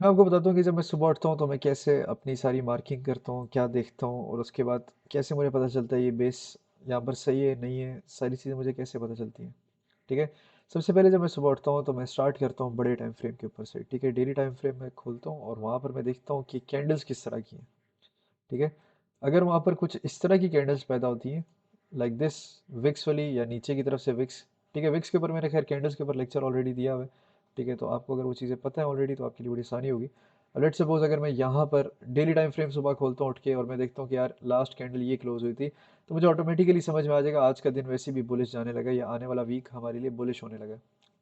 मैं आपको बताता हूँ कि जब मैं सुबह उठता हूँ तो मैं कैसे अपनी सारी मार्किंग करता हूँ, क्या देखता हूँ, और उसके बाद कैसे मुझे पता चलता है ये बेस यहाँ पर सही है नहीं है, सारी चीज़ें मुझे कैसे पता चलती हैं। ठीक है, सबसे पहले जब मैं सुबह उठता हूँ तो मैं स्टार्ट करता हूँ बड़े टाइम फ्रेम के ऊपर से। ठीक है, डेली टाइम फ्रेम में खोलता हूँ और वहाँ पर मैं देखता हूँ कि कैंडल्स किस तरह की हैं। ठीक है, अगर वहाँ पर कुछ इस तरह की कैंडल्स पैदा होती हैं, लाइक दिस, विक्स वाली या नीचे की तरफ से विक्स। ठीक है, विक्स के ऊपर मैंने खैर कैंडल्स के ऊपर लेक्चर ऑलरेडी दिया हुआ है। ठीक है, तो आपको अगर वो चीज़ें पता है ऑलरेडी तो आपके लिए बड़ी आसानी होगी। लेट्स सपोज अगर मैं यहाँ पर डेली टाइम फ्रेम सुबह खोलता हूँ उठ के और मैं देखता हूँ कि यार लास्ट कैंडल ये क्लोज हुई थी, तो मुझे ऑटोमेटिकली समझ में आ जाएगा आज का दिन वैसे भी बुलिश जाने लगा या आने वाला वीक हमारे लिए बुलिश होने लगा।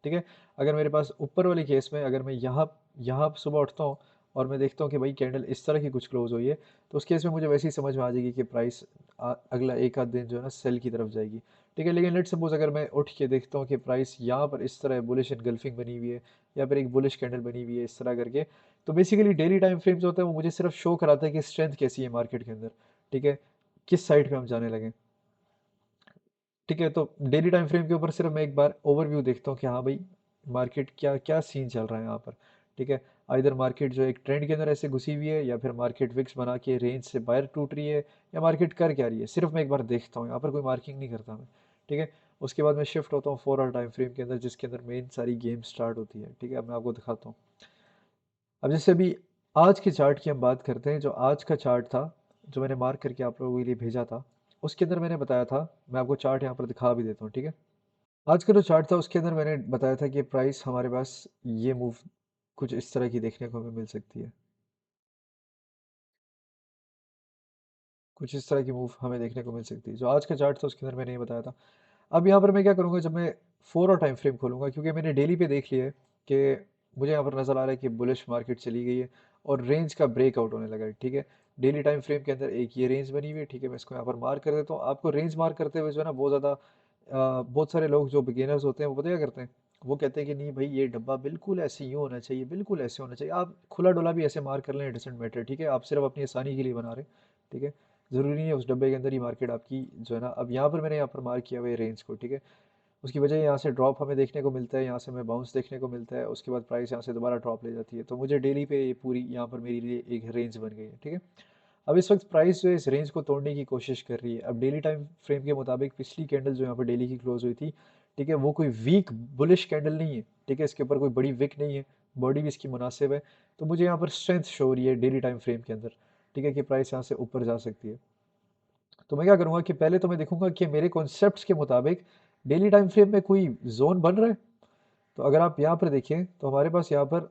ठीक है, अगर मेरे पास ऊपर वाले केस में अगर मैं यहाँ यहाँ सुबह उठता हूँ और मैं देखता हूँ कि भाई कैंडल इस तरह की कुछ क्लोज हुई है, तो उस केस में मुझे वैसे ही समझ में आ जाएगी कि प्राइस अगला एक आध दिन जो है ना सेल की तरफ जाएगी। ठीक है, लेकिन लेट सपोज अगर मैं उठ के देखता हूँ कि प्राइस यहाँ पर इस तरह बुलिश एनगल्फिंग बनी हुई है या फिर एक बुलिश कैंडल बनी हुई है इस तरह करके, तो बेसिकली डेली टाइम फ्रेम जो होता है वो मुझे सिर्फ शो कराता है कि स्ट्रेंथ कैसी है मार्केट के अंदर। ठीक है, किस साइड पे हम जाने लगे। ठीक है, तो डेली टाइम फ्रेम के ऊपर सिर्फ मैं एक बार ओवरव्यू देखता हूँ कि हाँ भाई मार्केट क्या क्या सीन चल रहा है यहाँ पर। ठीक है, इधर मार्केट जो एक ट्रेंड के अंदर ऐसे घुसी हुई है या फिर मार्केट विक्स बना के रेंज से बाहर टूट रही है या मार्केट कर क्या रही है, सिर्फ मैं एक बार देखता हूँ, यहाँ पर कोई मार्किंग नहीं करता मैं। ठीक है, उसके बाद मैं शिफ्ट होता हूँ 4 आवर टाइम फ्रेम के अंदर जिसके अंदर मेन सारी गेम स्टार्ट होती है। ठीक है, अब मैं आपको दिखाता हूँ। अब जैसे अभी आज के चार्ट की हम बात करते हैं, जो आज का चार्ट था जो मैंने मार्क करके आप लोगों के लिए भेजा था, उसके अंदर मैंने बताया था, मैं आपको चार्ट यहाँ पर दिखा भी देता हूँ। ठीक है, आज का जो चार्ट था उसके अंदर मैंने बताया था कि प्राइस हमारे पास ये मूव कुछ इस तरह की देखने को हमें मिल सकती है, कुछ इस तरह की मूव हमें देखने को मिल सकती है। जो आज का चार्ट था उसके अंदर मैंने ये बताया था। अब यहाँ पर मैं क्या करूँगा, जब मैं 4 और टाइम फ्रेम खोलूँगा, क्योंकि मैंने डेली पे देख लिया है कि मुझे यहाँ पर नज़र आ रहा है कि बुलिश मार्केट चली गई है और रेंज का ब्रेकआउट होने लगा है। ठीक है, डेली टाइम फ्रेम के अंदर एक ये रेंज बनी हुई है। ठीक है, मैं इसको यहाँ पर मार्क कर देता हूँ। आपको रेंज मार्क करते हुए जो है ना बहुत ज़्यादा बहुत सारे लोग जो बिगिनर्स होते हैं वो पता क्या करते हैं, वो कहते हैं कि नहीं भाई ये डब्बा बिल्कुल ऐसे यूँ होना चाहिए, बिल्कुल ऐसे होना चाहिए। आप खुला डुला भी ऐसे मार्क कर लें, डजेंट मैटर। ठीक है, आप सिर्फ अपनी आसानी के लिए बना रहे हैं। ठीक है, ज़रूरी नहीं है उस डब्बे के अंदर ही मार्केट आपकी जो है ना। अब यहाँ पर मैंने यहाँ पर मार्क किया हुआ है रेंज को। ठीक है, उसकी वजह यहाँ से ड्रॉप हमें देखने को मिलता है, यहाँ से हमें बाउंस देखने को मिलता है, उसके बाद प्राइस यहाँ से दोबारा ड्रॉप ले जाती है, तो मुझे डेली पे ये पूरी यहाँ पर मेरे लिए एक रेंज बन गई है। ठीक है, अब इस वक्त प्राइस जो है इस रेंज को तोड़ने की कोशिश कर रही है। अब डेली टाइम फ्रेम के मुताबिक पिछली कैंडल जो यहाँ पर डेली की क्लोज हुई थी, ठीक है, वो कोई वीक बुलिश कैंडल नहीं है। ठीक है, इसके ऊपर कोई बड़ी विक नहीं है, बॉडी भी इसकी मुनासिब है, तो मुझे यहाँ पर स्ट्रेंथ शो हो रही है डेली टाइम फ्रेम के अंदर। ठीक है, कि प्राइस यहाँ से ऊपर जा सकती है। तो मैं क्या करूँगा कि पहले तो मैं देखूंगा कि मेरे कॉन्सेप्ट्स के मुताबिक डेली टाइम फ्रेम में कोई जोन बन रहा है। तो अगर आप यहाँ पर देखें तो हमारे पास यहाँ पर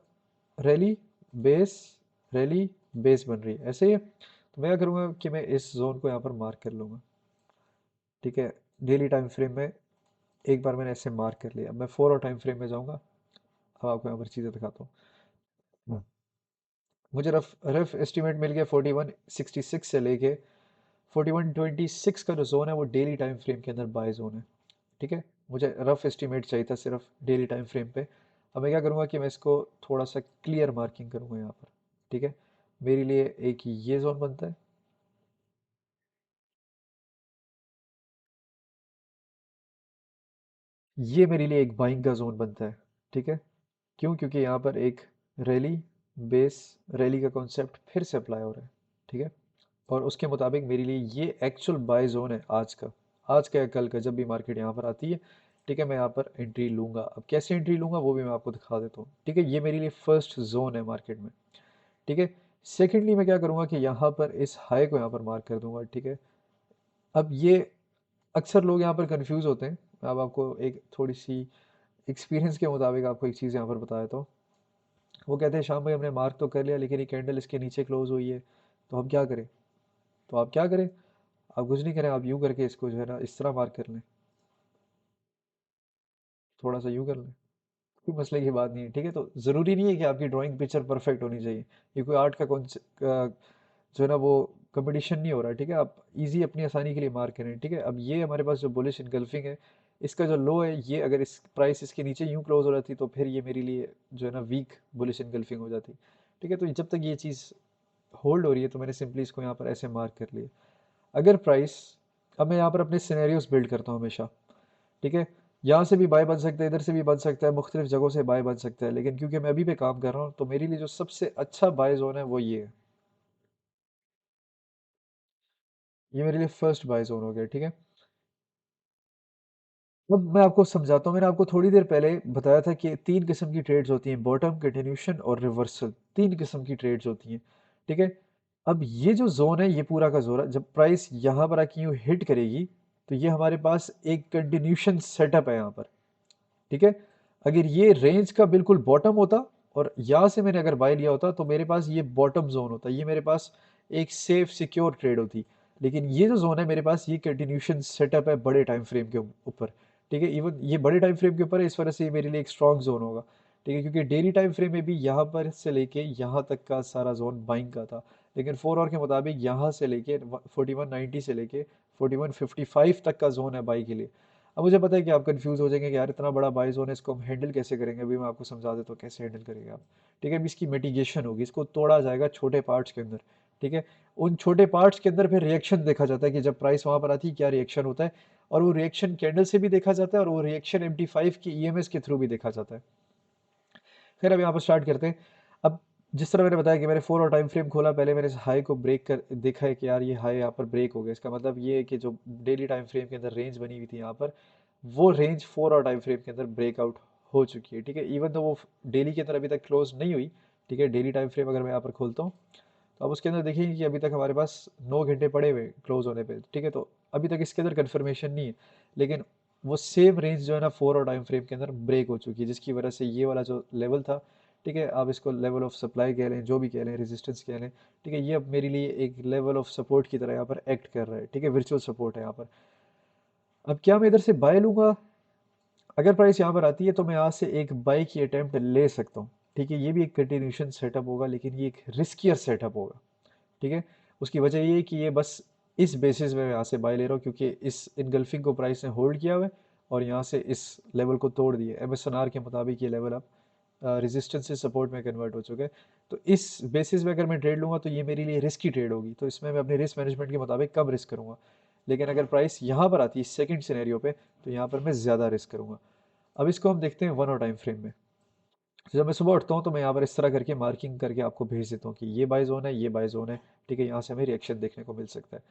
रैली बेस, रैली बेस बन रही है, ऐसे ही है। तो मैं क्या करूँगा कि मैं इस जोन को यहाँ पर मार्क कर लूँगा। ठीक है, डेली टाइम फ्रेम में एक बार मैंने ऐसे मार्क कर लिया। मैं 4 और टाइम फ्रेम में जाऊँगा। अब आपको यहाँ पर चीज़ें दिखाता हूँ। मुझे रफ रफ एस्टिमेट मिल गया 4166 से लेके 4126 का जो जोन है वो डेली टाइम फ्रेम के अंदर बाय जोन है। ठीक है, मुझे रफ एस्टिमेट चाहिए था सिर्फ डेली टाइम फ्रेम पे। अब मैं क्या करूँगा कि मैं इसको थोड़ा सा क्लियर मार्किंग करूँगा यहाँ पर। ठीक है, मेरे लिए एक ये जोन बनता है, ये मेरे लिए एक बाइंग का जोन बनता है। ठीक है, क्यों, क्योंकि यहाँ पर एक रैली बेस, रैली का कॉन्सेप्ट फिर से अप्लाई हो रहा है। ठीक है, और उसके मुताबिक मेरे लिए ये एक्चुअल बाय जोन है आज का, आज का या कल का, जब भी मार्केट यहाँ पर आती है। ठीक है, मैं यहाँ पर एंट्री लूँगा। अब कैसे एंट्री लूँगा वो भी मैं आपको दिखा देता हूँ। ठीक है, ये मेरे लिए फर्स्ट जोन है मार्केट में। ठीक है, सेकेंडली मैं क्या करूँगा कि यहाँ पर इस हाई को यहाँ पर मार्क कर दूंगा। ठीक है, अब ये अक्सर लोग यहाँ पर कंफ्यूज होते हैं। मैं अब आपको एक थोड़ी सी एक्सपीरियंस के मुताबिक आपको एक चीज़ यहाँ पर बता देता हूँ। वो कहते हैं शाम भाई हमने मार्क तो कर लिया लेकिन ये कैंडल इसके नीचे क्लोज हुई है, तो हम क्या करें। तो आप क्या करें, आप कुछ नहीं करें, आप यूँ करके इसको जो है ना इस तरह मार्क कर लें, थोड़ा सा यूँ कर लें, कोई मसले की बात नहीं है। ठीक है, तो ज़रूरी नहीं है कि आपकी ड्राइंग पिक्चर परफेक्ट होनी चाहिए। ये कोई आर्ट का कौन जो है ना वो कंपटीशन नहीं हो रहा है। ठीक है, आप इजी अपनी आसानी के लिए मार्क करें। ठीक है, अब ये हमारे पास जो बुलिश इनगल्फिंग है, इसका जो लो है ये, अगर इस प्राइस इसके नीचे यूं क्लोज हो जाती तो फिर ये मेरे लिए जो है ना वीक बुलिश इनगल्फिंग हो जाती। ठीक है, तो जब तक ये चीज़ होल्ड हो रही है तो मैंने सिंपली इसको यहाँ पर ऐसे मार्क कर लिया। अगर प्राइस, अब मैं यहाँ पर अपने सिनेरियोस बिल्ड करता हूँ हमेशा। ठीक है, यहाँ से भी बाय बन सकता है, इधर से भी बन सकता है, मुख्तलिफ जगहों से बाय बन सकता है, लेकिन क्योंकि मैं अभी पे काम कर रहा हूँ तो मेरे लिए जो सबसे अच्छा बाय जोन है वो ये है। ये मेरे लिए फर्स्ट बाय जोन हो गया। ठीक है, अब मैं आपको समझाता हूँ। मैंने आपको थोड़ी देर पहले बताया था कि तीन किस्म की ट्रेड्स होती हैं, बॉटम, कंटिन्यूशन और रिवर्सल। तीन किस्म की ट्रेड्स होती हैं। ठीक है, अब ये जो जोन है ये पूरा का जोन है, जब प्राइस यहाँ पर आके यूँ हिट करेगी तो ये हमारे पास एक कंटिन्यूशन सेटअप है यहाँ पर। ठीक है, अगर ये रेंज का बिल्कुल बॉटम होता और यहाँ से मैंने अगर बाय लिया होता तो मेरे पास ये बॉटम जोन होता, ये मेरे पास एक सेफ सिक्योर ट्रेड होती। लेकिन ये जो जोन है मेरे पास, ये कंटिन्यूशन सेटअप है बड़े टाइम फ्रेम के ऊपर। ठीक है, इवन ये बड़े टाइम फ्रेम के ऊपर है, इस वजह से ये मेरे लिए एक स्ट्रॉन्ग जोन होगा। ठीक है, क्योंकि डेली टाइम फ्रेम में भी यहाँ पर से लेके यहाँ तक का सारा जोन बाइंग का था, लेकिन 4 आवर के मुताबिक यहाँ से लेके 4190 से लेके 4155 तक का जोन है बाई के लिए। अब मुझे पता है कि आप कंफ्यूज हो जाएंगे कि यार इतना बड़ा बाय जोन है, इसको हम हैंडल कैसे करेंगे। अभी मैं आपको समझा देता हूँ कैसे हैंडल करेंगे आप। ठीक है, अभी इसकी मिटिगेशन होगी, इसको तोड़ा जाएगा छोटे पार्ट्स के अंदर। ठीक है, उन छोटे पार्ट्स के अंदर फिर रिएक्शन देखा जाता है कि जब प्राइस वहां पर आती है क्या रिएक्शन होता है, और वो रिएक्शन कैंडल से भी देखा जाता है और वो रिएक्शन MT5 की EMS के थ्रू भी देखा जाता है। फिर अब यहाँ पर स्टार्ट करते हैं। अब जिस तरह मैंने बताया कि मैंने 4 और टाइम फ्रेम खोला, पहले मैंने इस हाई को ब्रेक कर देखा है कि यार ये हाई यहाँ पर ब्रेक हो गया। इसका मतलब ये है कि जो डेली टाइम फ्रेम के अंदर रेंज बनी हुई थी यहाँ पर, वो रेंज 4 और टाइम फ्रेम के अंदर ब्रेकआउट हो चुकी है। ठीक है, इवन तो वो डेली के अंदर अभी तक क्लोज नहीं हुई। ठीक है, डेली टाइम फ्रेम अगर मैं यहाँ पर खोलता हूँ तो अब उसके अंदर देखेंगे कि अभी तक हमारे पास 9 घंटे पड़े हुए क्लोज होने पे। ठीक है, तो अभी तक इसके अंदर कन्फर्मेशन नहीं है, लेकिन वो सेम रेंज जो है ना 4 और टाइम फ्रेम के अंदर ब्रेक हो चुकी है, जिसकी वजह से ये वाला जो लेवल था, ठीक है, आप इसको लेवल ऑफ सप्लाई कह लें, जो भी कह लें, रेजिस्टेंस कह लें। ठीक है, ये अब मेरे लिए एक लेवल ऑफ सपोर्ट की तरह यहाँ पर एक्ट कर रहा है। ठीक है, वर्चुअल सपोर्ट है यहाँ पर। अब क्या मैं इधर से बाय लूंगा? अगर प्राइस यहाँ पर आती है तो मैं यहाँ से एक बाई की अटेम्प्ट ले सकता हूँ। ठीक है, ये भी एक कंटिन्यूशन सेटअप होगा, लेकिन ये एक रिस्कियर सेटअप होगा। ठीक है, उसकी वजह ये है कि ये बस इस बेसिस में मैं यहाँ से बाय ले रहा हूँ, क्योंकि इस इनगल्फिंग को प्राइस ने होल्ड किया हुआ है और यहाँ से इस लेवल को तोड़ दिया। MSNR के मुताबिक ये लेवल अब रेजिस्टेंस से सपोर्ट में कन्वर्ट हो चुका है। तो इस बेसिस में अगर मैं ट्रेड लूँगा तो ये मेरे लिए रिस्की ट्रेड होगी, तो इसमें मैं अपने रिस्क मैनेजमेंट के मुताबिक कम रिस्क करूँगा। लेकिन अगर प्राइस यहाँ पर आती है सेकंड सिनेरियो पे, तो यहाँ पर मैं ज़्यादा रिस्क करूँगा। अब इसको हम देखते हैं 1 और टाइम फ्रेम में। तो जब मैं सुबह उठता हूँ तो मैं यहाँ पर इस तरह करके मार्किंग करके आपको भेज देता हूँ कि ये बाय जोन है, ये बाय जोन है। ठीक है, यहाँ से हमें रिएक्शन देखने को मिल सकता है।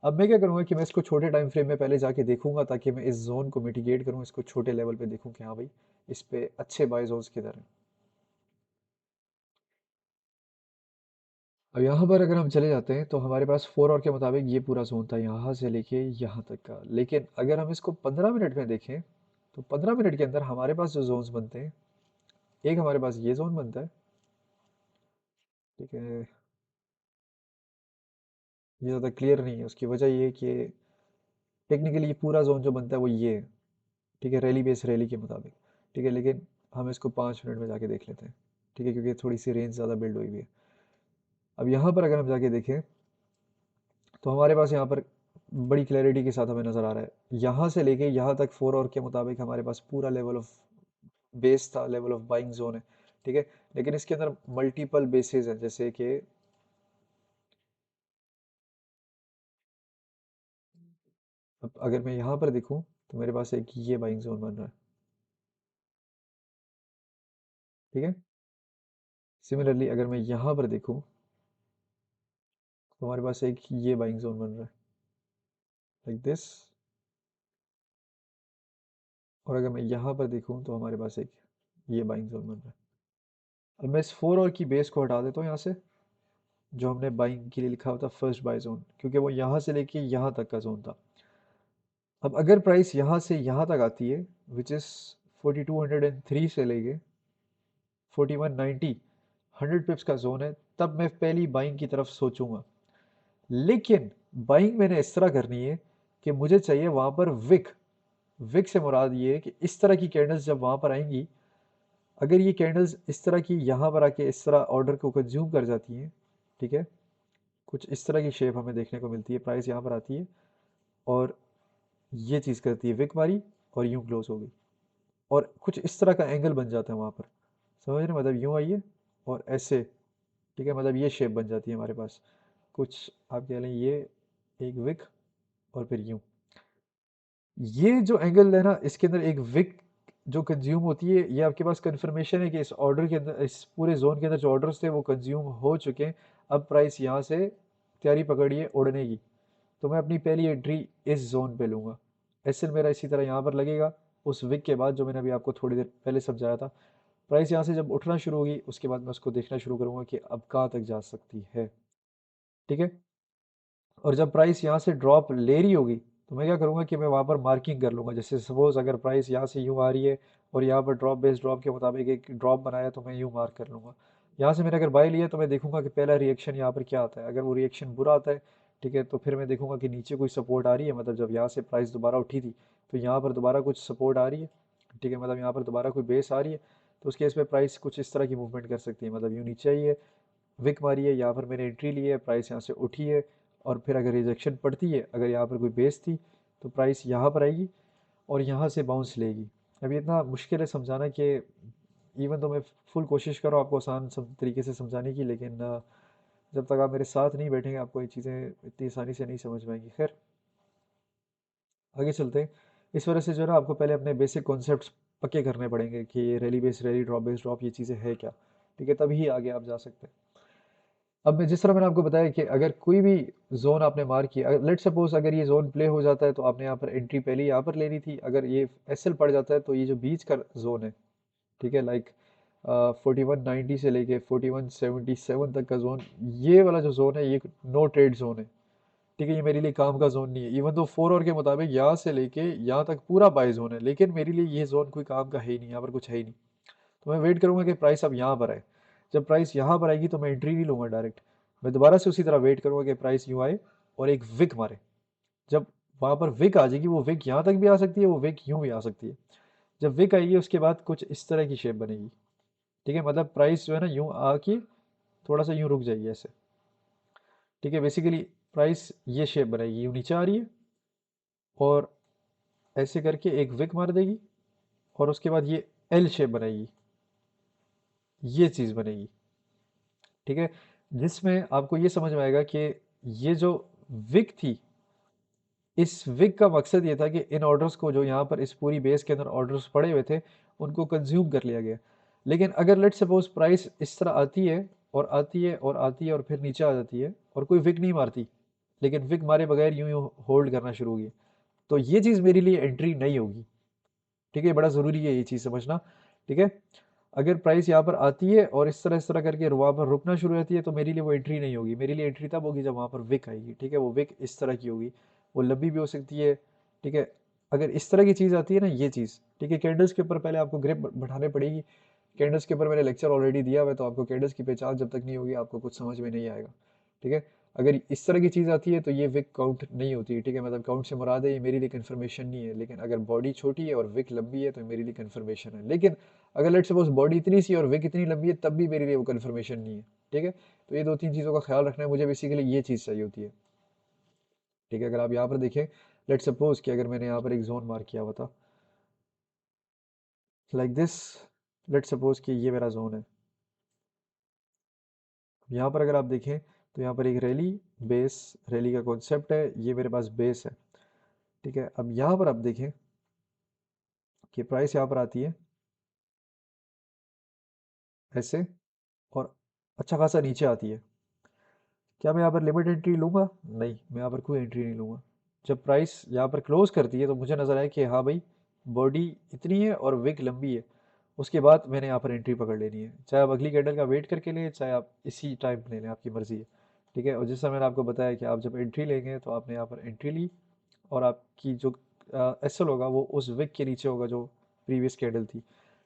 अब मैं क्या करूँगा कि मैं इसको छोटे टाइम फ्रेम में पहले जाके देखूंगा, ताकि मैं इस जोन को मिटिगेट करूँ, इसको छोटे लेवल पे देखूँ कि हाँ भाई इस पे अच्छे बाय जोन्स किधर हैं। अब यहाँ पर अगर हम चले जाते हैं तो हमारे पास 4 आवर के मुताबिक ये पूरा जोन था, यहाँ से लेके यहाँ तक का। लेकिन अगर हम इसको 15 मिनट में देखें तो 15 मिनट के अंदर हमारे पास जो जोन्स बनते हैं, एक हमारे पास ये जोन बनता है। ठीक है, ये ज़्यादा क्लियर नहीं है, उसकी वजह ये है कि टेक्निकली ये पूरा जोन जो बनता है वो ये है। ठीक है, रैली बेस रैली के मुताबिक। ठीक है, लेकिन हम इसको 5 मिनट में जाके देख लेते हैं। ठीक है, क्योंकि थोड़ी सी रेंज ज़्यादा बिल्ड हुई हुई है। अब यहाँ पर अगर हम जाके देखें तो हमारे पास यहाँ पर बड़ी क्लैरिटी के साथ हमें नज़र आ रहा है, यहाँ से लेके यहाँ तक 4 आवर के मुताबिक हमारे पास पूरा लेवल ऑफ बेस था, लेवल ऑफ बाइंग जोन है। ठीक है, लेकिन इसके अंदर मल्टीपल बेसेस हैं, जैसे कि अब अगर मैं यहाँ पर देखूँ तो मेरे पास एक ये बाइंग जोन बन रहा है। ठीक है, सिमिलरली अगर मैं यहाँ पर देखूँ तो हमारे पास एक ये बाइंग जोन बन रहा है, लाइक दिस। और अगर मैं यहाँ पर देखूँ तो हमारे पास एक ये बाइंग जोन बन रहा है। अब मैं इस 4 आवर की बेस को हटा देता हूँ यहाँ से, जो हमने बाइंग के लिए लिखा हुआ था फर्स्ट बाय जोन, क्योंकि वो यहाँ से लेके यहाँ तक का जोन था। अब अगर प्राइस यहाँ से यहाँ तक आती है, विच इज़ 4203 से लेके 4190, 100 पिप्स का जोन है, तब मैं पहली बाइंग की तरफ सोचूंगा। लेकिन बाइंग मैंने इस तरह करनी है कि मुझे चाहिए वहाँ पर विक। विक से मुराद ये है कि इस तरह की कैंडल्स जब वहाँ पर आएंगी, अगर ये कैंडल्स इस तरह की यहाँ पर आके इस तरह ऑर्डर को कंज्यूम कर जाती हैं, ठीक है, कुछ इस तरह की शेप हमें देखने को मिलती है, प्राइस यहाँ पर आती है और ये चीज़ करती है विक मारी, और यूँ क्लोज होगी और कुछ इस तरह का एंगल बन जाता है वहाँ पर, समझ रहे हैं? मतलब यूँ आइए और ऐसे, ठीक है, मतलब ये शेप बन जाती है हमारे पास कुछ, आप कह लें ये एक विक और फिर यूँ। ये जो एंगल है ना, इसके अंदर एक विक जो कंज्यूम होती है, ये आपके पास कंफर्मेशन है कि इस ऑर्डर के अंदर, इस पूरे जोन के अंदर जो ऑर्डर्स थे वो कंज्यूम हो चुके हैं। अब प्राइस यहाँ से तैयारी पकड़िए उड़ने की, तो मैं अपनी पहली एंट्री इस जोन पे लूँगा। एसएल मेरा इसी तरह यहाँ पर लगेगा उस विक के बाद, जो मैंने अभी आपको थोड़ी देर पहले समझाया था। प्राइस यहाँ से जब उठना शुरू होगी, उसके बाद मैं उसको देखना शुरू करूँगा कि अब कहाँ तक जा सकती है, ठीक है। और जब प्राइस यहाँ से ड्रॉप ले रही होगी, तो मैं क्या करूँगा कि मैं वहाँ पर मार्किंग कर लूँगा। जैसे सपोज़ अगर प्राइस यहाँ से यूँ आ रही है और यहाँ पर ड्रॉप बेस ड्रॉप के मुताबिक एक ड्रॉप बनाया, तो मैं यूँ मार्क कर लूँगा। यहाँ से मैंने अगर बाय लिया, तो मैं देखूँगा कि पहला रिएक्शन यहाँ पर क्या आता है। अगर वो रिएक्शन बुरा आता है, ठीक है, तो फिर मैं देखूँगा कि नीचे कोई सपोर्ट आ रही है, मतलब जब यहाँ से प्राइस दोबारा उठी थी, तो यहाँ पर दोबारा कुछ सपोर्ट आ रही है, ठीक है, मतलब यहाँ पर दोबारा कोई बेस आ रही है, तो उस केस में प्राइस कुछ इस तरह की मूवमेंट कर सकती है। मतलब यूँ नीचे आई है, विक मारी है, यहाँ पर मैंने एंट्री ली है, प्राइस यहाँ से उठी है, और फिर अगर रिजेक्शन पड़ती है, अगर यहाँ पर कोई बेस थी, तो प्राइस यहाँ पर आएगी और यहाँ से बाउंस लेगी। अभी इतना मुश्किल है समझाना कि इवन तो मैं फुल कोशिश कर रहा हूँ आपको आसान तरीके से समझाने की, लेकिन जब तक आप मेरे साथ नहीं बैठेंगे, आपको ये चीज़ें इतनी आसानी से नहीं समझ में आएंगी। खैर, आगे चलते हैं। इस वजह से जो है ना, आपको पहले अपने बेसिक कॉन्सेप्ट्स पक्के करने पड़ेंगे कि ये rally base rally, drop base drop, ये चीज़ें है क्या, ठीक है, तभी आगे आप जा सकते हैं। अब मैं जिस तरह मैंने आपको बताया कि अगर कोई भी जोन आपने मार्क किया, अगर लेट सपोज अगर ये जोन प्ले हो जाता है, तो आपने यहाँ पर एंट्री पहले यहाँ पर लेनी थी। अगर ये एसएल पड़ जाता है, तो ये जो बीच का जोन है, ठीक है, लाइक 4190 से लेके 4177 तक का जोन, ये वाला जो जोन है, ये नो ट्रेड जोन है, ठीक है, ये मेरे लिए काम का जोन नहीं है। इवन तो 4 आवर के मुताबिक यहाँ से लेके यहाँ तक पूरा बाय जोन है, लेकिन मेरे लिए ये जोन कोई काम का है ही नहीं, यहाँ पर कुछ है ही नहीं। तो मैं वेट करूंगा कि प्राइस अब यहाँ पर आए। जब प्राइस यहाँ पर आएगी, तो मैं एंट्री नहीं लूंगा डायरेक्ट, मैं दोबारा से उसी तरह वेट करूंगा कि प्राइस यूँ आए और एक विक मारे। जब वहाँ पर विक आ जाएगी, वो विक यहाँ तक भी आ सकती है, वो विक यूँ भी आ सकती है। जब विक आएगी, उसके बाद कुछ इस तरह की शेप बनेगी, ठीक है, मतलब प्राइस जो है ना, यूँ आके थोड़ा सा यूँ रुक जाएगी ऐसे, ठीक है। बेसिकली प्राइस ये शेप बनाएगी, यूँ नीचे आ रही है और ऐसे करके एक विक मार देगी, और उसके बाद ये एल शेप बनाएगी, ये चीज़ बनेगी, ठीक है, जिसमें आपको ये समझ में आएगा कि ये जो विक थी, इस विक का मकसद ये था कि इन ऑर्डर्स को, जो यहाँ पर इस पूरी बेस के अंदर ऑर्डर्स पड़े हुए थे, उनको कंज्यूम कर लिया गया। लेकिन अगर लेट सपोज प्राइस इस तरह आती है और आती है और आती है और फिर नीचे आ जाती है और कोई विक नहीं मारती, लेकिन विक मारे बगैर यूं यूं होल्ड करना शुरू होगी, तो ये चीज़ मेरे लिए एंट्री नहीं होगी, ठीक है, बड़ा ज़रूरी है ये चीज़ समझना, ठीक है। अगर प्राइस यहाँ पर आती है और इस तरह करके वहाँ पर रुकना शुरू हो जाती है, तो मेरे लिए वो एंट्री नहीं होगी। मेरे लिए एंट्री तब होगी जब वहाँ पर विक आएगी, ठीक है, वो विक इस तरह की होगी, वो लंबी भी हो सकती है, ठीक है। अगर इस तरह की चीज़ आती है ना, ये चीज़, ठीक है, कैंडल्स के ऊपर पहले आपको ग्रिप बढ़ाने पड़ेगी। कैंडल्स के ऊपर मैंने लेक्चर ऑलरेडी दिया हुआ है, तो आपको कैंडल्स की पहचान जब तक नहीं होगी, आपको कुछ समझ में नहीं आएगा, ठीक है। अगर इस तरह की चीज़ आती है, तो ये विक काउंट नहीं होती है, ठीक है, मतलब काउंट से मुराद है, ये मेरे लिए कंफर्मेशन नहीं है। लेकिन अगर बॉडी छोटी है और विक लंबी है, तो मेरे लिए कंफर्मेशन है। लेकिन अगर लेट सपोज बॉडी इतनी सी और विक इतनी लंबी है, तब भी मेरे लिए वो कंफर्मेशन नहीं है, ठीक है। तो ये दो तीन चीज़ों का ख्याल रखना है मुझे, बेसिकली ये चीज़ चाहिए होती है, ठीक है। अगर आप यहाँ पर देखें, लेट सपोज कि अगर मैंने यहाँ पर एक जोन मार्क किया हुआ था लाइक दिस, लेट सपोज कि ये मेरा जोन है। यहाँ पर अगर आप देखें, तो यहाँ पर एक रैली बेस, रैली का कॉन्सेप्ट है, ये मेरे पास बेस है, ठीक है। अब यहाँ पर आप देखें कि प्राइस यहाँ पर आती है ऐसे और अच्छा खासा नीचे आती है। क्या मैं यहाँ पर लिमिट एंट्री लूँगा? नहीं, मैं यहाँ पर कोई एंट्री नहीं लूँगा। जब प्राइस यहाँ पर क्लोज करती है, तो मुझे नज़र आए कि हाँ भाई, बॉडी इतनी है और विक लंबी है, उसके बाद मैंने यहाँ पर एंट्री पकड़ लेनी है। चाहे आप अगली कैंडल का वेट करके लें, चाहे आप इसी टाइम ले लें, आपकी मर्ज़ी है, ठीक है। और जैसा मैंने आपको बताया कि आप जब एंट्री लेंगे, तो आपने यहाँ पर एंट्री ली, और आपकी जो एसएल होगा, वो उस विक के नीचे होगा जो प्रीवियस कैंडल थी,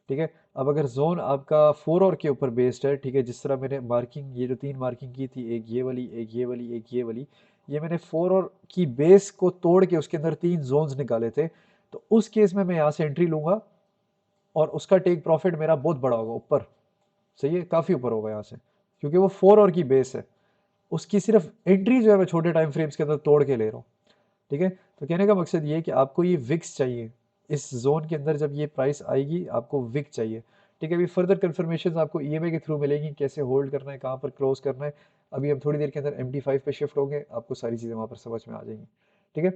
ठीक है। अब अगर जोन आपका 4 और के ऊपर बेस्ड है, ठीक है, जिस तरह मैंने मार्किंग, ये जो 3 मार्किंग की थी, एक ये वाली, एक ये वाली, एक ये वाली, ये मैंने 4 और की बेस को तोड़ के उसके अंदर 3 जोन्स निकाले थे। तो उस केस में मैं यहाँ से एंट्री लूँगा, और उसका टेक प्रॉफिट मेरा बहुत बड़ा होगा, ऊपर, सही है, काफ़ी ऊपर होगा यहाँ से, क्योंकि वो 4 और की बेस है। उसकी सिर्फ एंट्री जो है, मैं छोटे टाइम फ्रेम्स के अंदर तोड़ के ले रहा हूँ, ठीक है। तो कहने का मकसद ये है कि आपको ये विक्स चाहिए, इस जोन के अंदर जब ये प्राइस आएगी आपको विक चाहिए। ठीक है, अभी फर्दर कंफर्मेशन आपको ईएमए के थ्रू मिलेंगी, कैसे होल्ड करना है, कहाँ पर क्लोज करना है। अभी हम थोड़ी देर के अंदर MT5 पे शिफ्ट होंगे, आपको सारी चीज़ें वहाँ पर समझ में आ जाएंगी। ठीक है,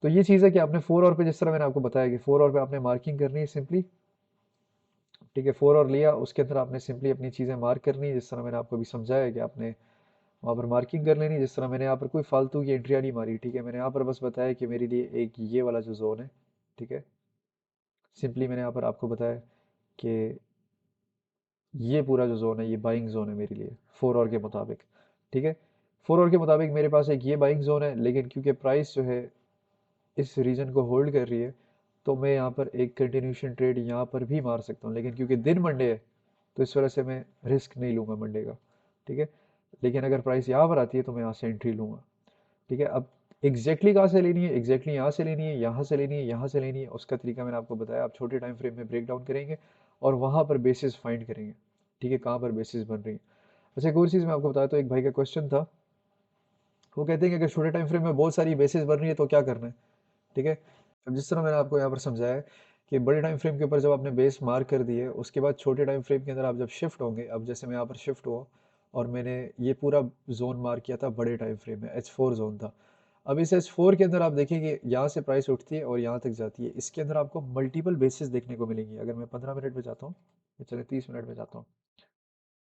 तो ये चीज़ है कि आपने 4 आवर पे, जिस तरह मैंने आपको बताया कि 4 आवर पे आपने मार्किंग करनी है सिंपली। ठीक है, 4 आवर लिया, उसके अंदर आपने सिंपली अपनी चीज़ें मार्क करनी है, जिस तरह मैंने आपको अभी समझाया कि आपने वहाँ पर मार्किंग कर लेनी। जिस तरह मैंने यहाँ पर कोई फालतू की एंट्रियाँ नहीं मारी। ठीक है, मैंने यहाँ पर बस बताया कि मेरे लिए एक ये वाला जो जोन है, ठीक है, सिंपली मैंने यहाँ पर आपको बताया कि ये पूरा जो जोन है ये बाइंग जोन है मेरे लिए 4 आवर के मुताबिक। ठीक है, 4 आवर के मुताबिक मेरे पास एक ये बाइंग जोन है, लेकिन क्योंकि प्राइस जो है इस रीजन को होल्ड कर रही है, तो मैं यहाँ पर एक कंटिन्यूशन ट्रेड यहाँ पर भी मार सकता हूँ, लेकिन क्योंकि दिन मंडे है तो इस वजह से मैं रिस्क नहीं लूँगा मंडे का। ठीक है, लेकिन अगर प्राइस यहाँ पर आती है तो मैं यहाँ से एंट्री लूँगा। ठीक है, अब एग्जैक्टली कहाँ से लेनी है, एग्जैक्टली यहाँ से लेनी है, यहाँ से लेनी है, यहाँ से लेनी है, उसका तरीका मैंने आपको बताया। आप छोटे टाइम फ्रेम में ब्रेक डाउन करेंगे और वहाँ पर बेसिस फाइंड करेंगे। ठीक है, कहाँ पर बेसिस बन रही है। अच्छा, एक और चीज़ मैं आपको बताया, तो एक भाई का क्वेश्चन था, वो कहते हैं कि अगर छोटे टाइम फ्रेम में बहुत सारी बेसिस बन रही है तो क्या करना है। ठीक है, अब जिस तरह मैंने आपको यहाँ पर समझाया है कि बड़े टाइम फ्रेम के ऊपर जब आपने बेस मार्क कर दिए, उसके बाद छोटे टाइम फ्रेम के अंदर आप जब शिफ्ट होंगे, अब जैसे मैं यहाँ पर शिफ्ट हुआ और मैंने ये पूरा जोन मार्क किया था बड़े टाइम फ्रेम में, H4 जोन था। अब इस H4 के अंदर आप देखेंगे यहाँ से प्राइस उठती है और यहाँ तक जाती है, इसके अंदर आपको मल्टीपल बेसिस देखने को मिलेंगी। अगर मैं 15 मिनट में जाता हूँ, चले 30 मिनट में जाता हूँ।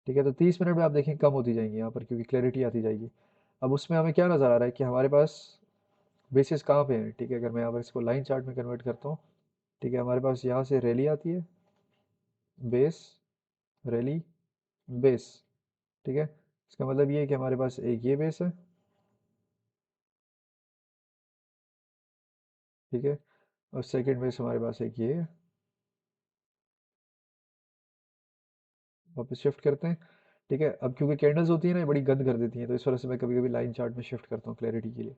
ठीक है, तो 30 मिनट में आप देखें कम होती जाएंगी यहाँ पर, क्योंकि क्लैरिटी आती जाएगी। अब उसमें हमें क्या नज़र आ रहा है कि हमारे पास बेसिस कहाँ पे है। ठीक है, अगर मैं यहाँ पर इसको लाइन चार्ट में कन्वर्ट करता हूँ, ठीक है, हमारे पास यहाँ से रैली आती है, बेस, रैली, बेस। ठीक है, इसका मतलब ये है कि हमारे पास एक ये बेस है। ठीक है, और सेकंड बेस हमारे पास एक ये है। वापस शिफ्ट करते हैं। ठीक है, अब क्योंकि कैंडल्स होती है ना, ये बड़ी गंद कर देती हैं, तो इस वजह से मैं कभी कभी लाइन चार्ट में शिफ्ट करता हूँ क्लैरिटी के लिए।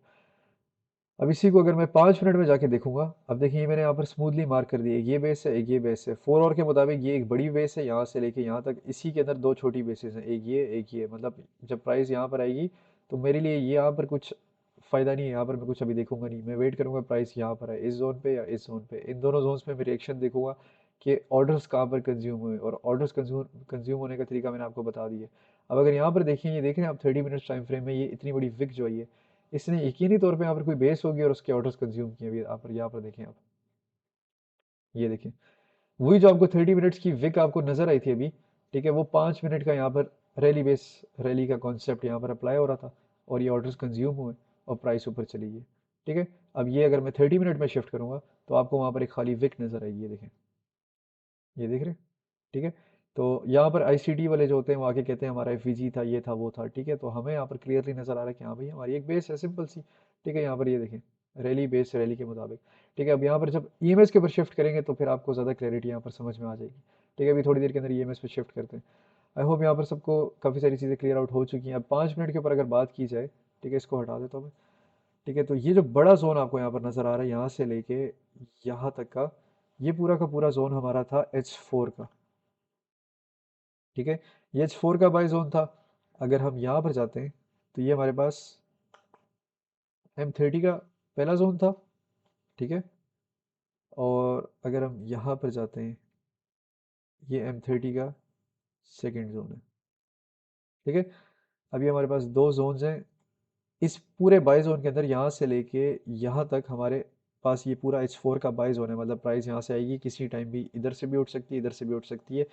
अब इसी को अगर मैं 5 मिनट में जाके देखूंगा, अब देखिए ये मैंने यहाँ पर स्मूथली मार्क कर दिया, एक ये बेस है, एक ये बेस है। 4 आवर के मुताबिक ये एक बड़ी बेस है, यहाँ से लेके यहाँ तक इसी के अंदर दो छोटी बेसेस हैं, एक ये एक ये। मतलब जब प्राइस यहाँ पर आएगी तो मेरे लिए ये यहाँ पर कुछ फ़ायदा नहीं है, यहाँ पर मैं कुछ अभी देखूंगा नहीं, मैं वेट करूंगा प्राइस यहाँ पर है, इस जोन पे या इस जोन पे। इन दोनों जोन्स पे मैं रिएक्शन देखूंगा कि ऑर्डर्स कहाँ पर कंज्यूम हुए, और ऑर्डर्स कंज्यूम होने का तरीका मैंने आपको बता दिया। अब अगर यहाँ पर देखें, ये देख रहे हैं आप 30 मिनट्स टाइम फ्रेम में ये इतनी बड़ी विक जो आई है, इसने यकीनी तौर पे यहाँ पर कोई बेस होगी और उसके ऑर्डर्स कंज्यूम किए। अभी यहाँ पर देखें आप, ये देखें वही जो आपको 30 मिनट्स की विक आपको नजर आई थी अभी। ठीक है, वो 5 मिनट का यहाँ पर रैली बेस, रैली का कॉन्सेप्ट यहाँ पर अप्लाई हो रहा था, और ये ऑर्डर्स कंज्यूम हुए और प्राइस ऊपर चली गई। ठीक है, अब ये अगर मैं 30 मिनट में शिफ्ट करूंगा तो आपको वहाँ पर एक खाली विक नजर आएगी, ये देखें, ये देख रहे हैं। ठीक है, तो यहाँ पर आईसीटी वाले जो होते हैं वो आके कहते हैं हमारा एफवीजी था, ये था, वो था। ठीक है, तो हमें यहाँ पर क्लियरली नजर आ रहा है कि हाँ भाई हमारी एक बेस है सिंपल सी। ठीक है, यहाँ पर ये देखें, रैली बेस, रैली के मुताबिक। ठीक है, अब यहाँ पर जब ईएमएस के ऊपर शिफ्ट करेंगे तो फिर आपको ज़्यादा क्लैरिटी यहाँ पर समझ में आ जाएगी। ठीक है, अभी थोड़ी देर के अंदर ईएमएस पे शिफ्ट करते हैं। आई होप यहाँ पर सबको काफ़ी सारी चीज़ें क्लियर आउट हो चुकी हैं। अब 5 मिनट के ऊपर अगर बात की जाए, ठीक है, इसको हटा देता हूँ मैं। ठीक है, तो ये जो बड़ा जोन आपको यहाँ पर नज़र आ रहा है, यहाँ से लेके यहाँ तक का, ये पूरा का पूरा जोन हमारा था H4 का। ठीक है, ये H4 का बाई जोन था। अगर हम यहाँ पर जाते हैं तो ये हमारे पास M30 का पहला जोन था। ठीक है, और अगर हम यहाँ पर जाते हैं, ये M30 का सेकंड जोन है। ठीक है, अभी हमारे पास दो जोन्स हैं इस पूरे बाई जोन के अंदर। यहाँ से लेके यहाँ तक हमारे पास ये पूरा H4 का बाई जोन है। मतलब प्राइस यहाँ से आएगी किसी टाइम भी, इधर से भी उठ सकती है, इधर से भी उठ सकती है,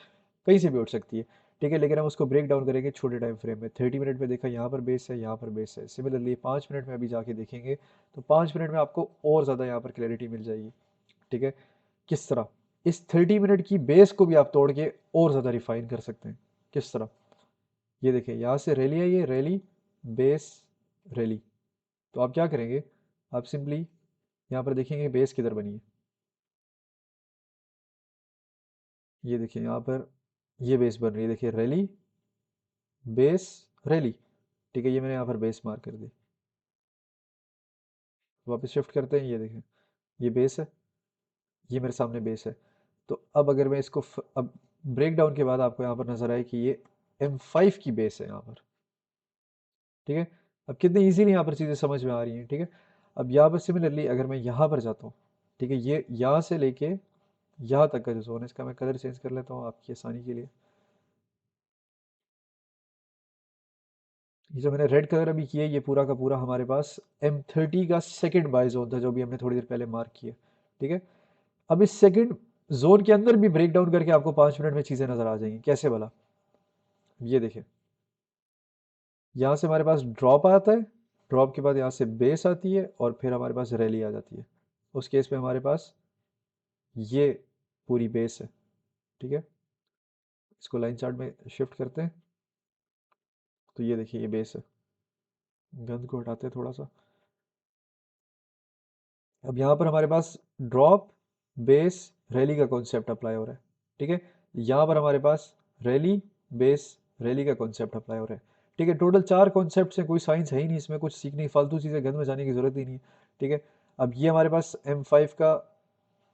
कहीं से भी उठ सकती है। ठीक है, लेकिन हम उसको ब्रेक डाउन करेंगे छोटे टाइम फ्रेम में। 30 मिनट में देखा यहाँ पर बेस है, यहाँ पर बेस है। सिमिलरली 5 मिनट में अभी जाके देखेंगे तो 5 मिनट में आपको और ज़्यादा यहाँ पर क्लैरिटी मिल जाएगी। ठीक है, किस तरह इस 30 मिनट की बेस को भी आप तोड़ के और ज़्यादा रिफाइन कर सकते हैं। किस तरह, ये देखिए यहाँ से रैली आई है, रैली, बेस, रैली। तो आप क्या करेंगे, आप सिंपली यहाँ पर देखेंगे बेस किधर बनी है। ये देखिए यहाँ पर ये बेस बन रही है, देखिए रैली, बेस, रैली। ठीक है, ये मैंने यहाँ पर बेस मार्क कर दी। वापस शिफ्ट करते हैं, ये देखें ये बेस है, ये मेरे सामने बेस है। तो अब अगर मैं इसको अब ब्रेक डाउन के बाद आपको यहाँ पर नजर आए कि ये M5 की बेस है यहाँ पर। ठीक है, अब कितनी इजीली यहाँ पर चीज़ें समझ में आ रही हैं। ठीक है, अब यहाँ पर सिमिलरली अगर मैं यहाँ पर जाता हूँ, ठीक है, ये यहाँ से लेके यहाँ तक का जो जोन है, इसका मैं कलर चेंज कर लेता हूँ आपकी आसानी के लिए। ये जो मैंने रेड कलर अभी किया है, ये पूरा का पूरा हमारे पास M30 का सेकंड बाय जोन था, जो भी हमने थोड़ी देर पहले मार्क किया। ठीक है, अब इस सेकंड जोन के अंदर भी ब्रेक डाउन करके आपको 5 मिनट में चीज़ें नज़र आ जाएंगी। कैसे भला? ये देखिए, यहाँ से हमारे पास ड्रॉप आता है, ड्रॉप के बाद यहाँ से बेस आती है और फिर हमारे पास रैली आ जाती है। उस केस में हमारे पास ये पूरी बेस है। ठीक है, इसको लाइन चार्ट में शिफ्ट करते हैं, तो ये देखिए ये बेस है। गंद को हटाते हैं थोड़ा सा। अब यहाँ पर हमारे पास ड्रॉप, बेस, रैली का कॉन्सेप्ट अप्लाई हो रहा है। ठीक है, यहाँ पर हमारे पास रैली, बेस, रैली का कॉन्सेप्ट अप्लाई हो रहा है। ठीक है, टोटल 4 कॉन्सेप्ट हैं, कोई साइंस है ही नहीं इसमें, कुछ सीखने फालतू चीज़ें गंद में जाने की जरूरत ही नहीं है। ठीक है, अब ये हमारे पास M5 का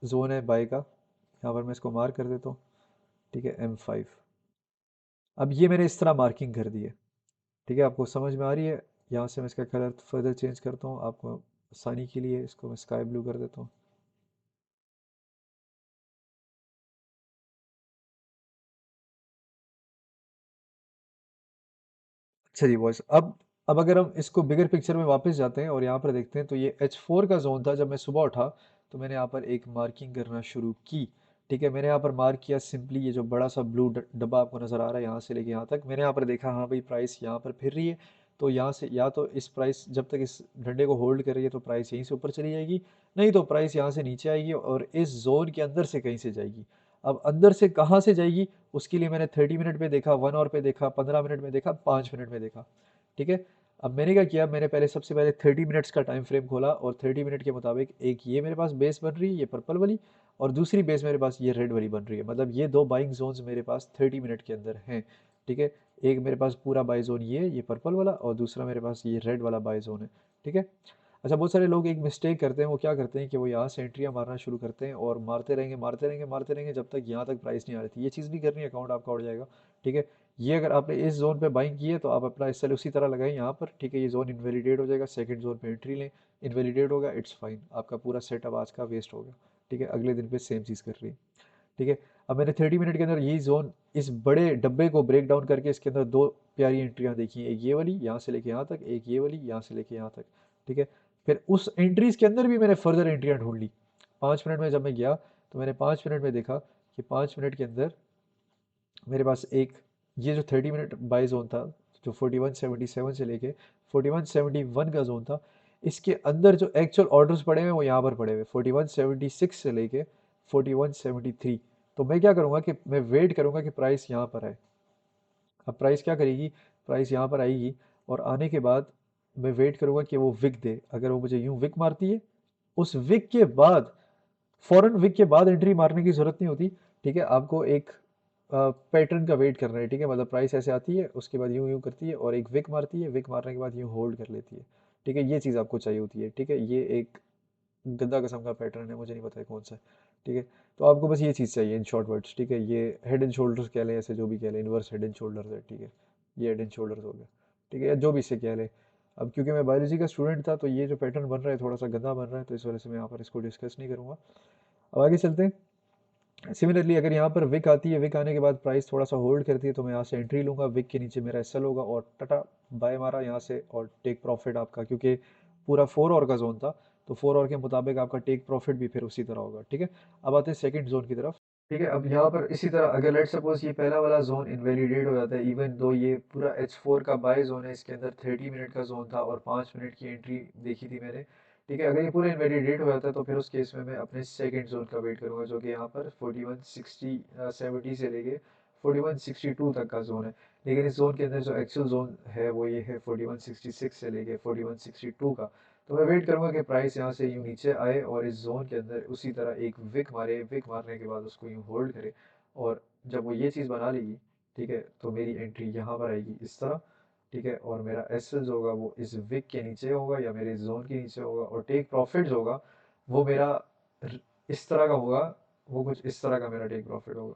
जोन है बाय का, यहाँ पर मैं इसको मार्क कर देता हूँ। ठीक है, M5। अब ये मैंने इस तरह मार्किंग कर दी है। ठीक है, आपको समझ में आ रही है? यहाँ से मैं इसका कलर फर्दर चेंज करता हूँ आपको आसानी के लिए, इसको मैं स्काई ब्लू कर देता हूँ। अच्छा जी बॉयस, अब अगर हम इसको बिगर पिक्चर में वापस जाते हैं और यहाँ पर देखते हैं, तो ये H4 का जोन था। जब मैं सुबह उठा तो मैंने यहाँ पर एक मार्किंग करना शुरू की। ठीक है, मैंने यहाँ पर मार्क किया सिंपली, ये जो बड़ा सा ब्लू डब्बा आपको नज़र आ रहा है यहाँ से लेके यहाँ तक, मैंने यहाँ पर देखा हाँ भाई प्राइस यहाँ पर फिर रही है। तो यहाँ से या तो इस प्राइस जब तक इस डंडे को होल्ड कर रही है तो प्राइस यहीं से ऊपर चली जाएगी, नहीं तो प्राइस यहाँ से नीचे आएगी और इस जोन के अंदर से कहीं से जाएगी। अब अंदर से कहाँ से जाएगी, उसके लिए मैंने 30 मिनट पे देखा, 1 आवर पे देखा, 15 मिनट में देखा, 5 मिनट में देखा। ठीक है, अब मैंने क्या किया, मैंने पहले सबसे पहले 30 मिनट्स का टाइम फ्रेम खोला और 30 मिनट के मुताबिक एक ये मेरे पास बेस बन रही है, ये पर्पल वाली, और दूसरी बेस मेरे पास ये रेड वाली बन रही है। मतलब ये दो बाइंग जोन्स मेरे पास 30 मिनट के अंदर हैं। ठीक है, एक मेरे पास पूरा बाई जोन ये पर्पल वाला, और दूसरा मेरे पास ये रेड वाला बाई जोन है। ठीक है, अच्छा, बहुत सारे लोग एक मिस्टेक करते हैं, वो क्या करते हैं कि वो यहाँ से एंट्रियाँ मारना शुरू करते हैं और मारते रहेंगे मारते रहेंगे मारते रहेंगे जब तक यहाँ तक प्राइस नहीं आ रही थी। ये चीज़ नहीं करनी, अकाउंट आपका उड़ जाएगा। ठीक है, ये अगर आपने इस जोन पे बाइंग की है तो आप अपना एसएल उसी तरह लगाएं यहाँ पर। ठीक है, ये जोन इनवैलिडेट हो जाएगा, सेकंड जोन पे एंट्री लें, इनवैलिडेट होगा, इट्स फाइन, आपका पूरा सेटअप आज का वेस्ट हो गया। ठीक है, अगले दिन पे सेम चीज़ कर रही है। ठीक है, अब मैंने 30 मिनट के अंदर यही जोन इस बड़े डब्बे को ब्रेक डाउन करके इसके अंदर दो प्यारी एंट्रियाँ देखी, एक ये वाली यहाँ से लेके यहाँ तक, एक ये वाली यहाँ से लेके यहाँ तक। ठीक है, फिर उस एंट्रीज के अंदर भी मैंने फर्दर एंट्रियाँ ढूंढ ली। 5 मिनट में जब मैं गया तो मैंने 5 मिनट में देखा कि 5 मिनट के अंदर मेरे पास एक ये जो 30 मिनट बाय जोन था, जो 4177 से लेके 4171 का जोन था, इसके अंदर जो एक्चुअल ऑर्डर्स पड़े हुए वो यहाँ पर पड़े हुए 4176 से लेके 4173। तो मैं क्या करूँगा कि मैं वेट करूँगा कि प्राइस यहाँ पर आए। अब प्राइस क्या करेगी, प्राइस यहाँ पर आएगी और आने के बाद मैं वेट करूँगा कि वो विक दे। अगर वो मुझे यूं विक मारती है, उस विक के बाद फॉरन विक के बाद एंट्री मारने की जरूरत नहीं होती। ठीक है, आपको एक पैटर्न का वेट करना है। ठीक है, मतलब प्राइस ऐसे आती है, उसके बाद यूं यूं करती है और एक विक मारती है, विक मारने के बाद यूं होल्ड कर लेती है। ठीक है, ये चीज़ आपको चाहिए होती है। ठीक है, ये एक गंदा किस्म का पैटर्न है, मुझे नहीं पता है कौन सा है। ठीक है, तो आपको बस ये चीज़ चाहिए इन शॉर्ट वर्ड्स। ठीक है, ये हेड एंड शोल्डर्स कह लें, ऐसे जो भी कह लें, इन्वर्स हेड एंड शोल्डर्स है। ठीक है, ये हेड एंड शोल्डर्स हो गया। ठीक है, या जो भी इसे कह लें। अब क्योंकि मैं बायोलॉजी का स्टूडेंट था तो ये जो पैटर्न बन रहा है थोड़ा सा गंदा बन रहा है, तो इस वजह से मैं यहाँ पर इसको डिस्कस नहीं करूँगा। अब आगे चलते हैं। सिमिलरली अगर यहाँ पर विक आती है, विक आने के बाद प्राइस थोड़ा सा होल्ड करती है, तो मैं यहाँ से एंट्री लूँगा, विक के नीचे मेरा एसएल होगा और टाटा बाय मारा यहाँ से और टेक प्रॉफिट आपका, क्योंकि पूरा 4 आवर का जोन था, तो 4 आवर के मुताबिक आपका टेक प्रॉफिट भी फिर उसी तरह होगा। ठीक है, अब आते हैं सेकंड जोन की तरफ। ठीक है, अब यहाँ पर इसी तरह अगर लेट सपोज ये पहला वाला जोन इनवैलिडेट हो जाता है, इवन दो ये पूरा H4 का बाय जोन है, इसके अंदर 30 मिनट का जोन था और 5 मिनट की एंट्री देखी थी मैंने। ठीक है, अगर ये पूरा इनवैलिडेट हो जाता है तो फिर उस केस में मैं अपने सेकंड जोन का वेट करूंगा, जो कि यहाँ पर 4160 से लेके 4162 तक का जोन है। लेकिन इस जोन के अंदर जो एक्चुअल जोन है वो ये है 4166 से लेके 4162 का। तो मैं वेट करूंगा कि प्राइस यहाँ से यूँ नीचे आए और इस जोन के अंदर उसी तरह एक विक मारे, विक मारने के बाद उसको यूँ होल्ड करे, और जब वो ये चीज़ बना लेगी, ठीक है, तो मेरी एंट्री यहाँ पर आएगी इस तरह। ठीक है, और मेरा एसएल जो होगा वो इस विक के नीचे होगा या मेरे जोन के नीचे होगा, और टेक प्रॉफिट जो होगा वो मेरा इस तरह का होगा, वो कुछ इस तरह का मेरा टेक प्रॉफिट होगा।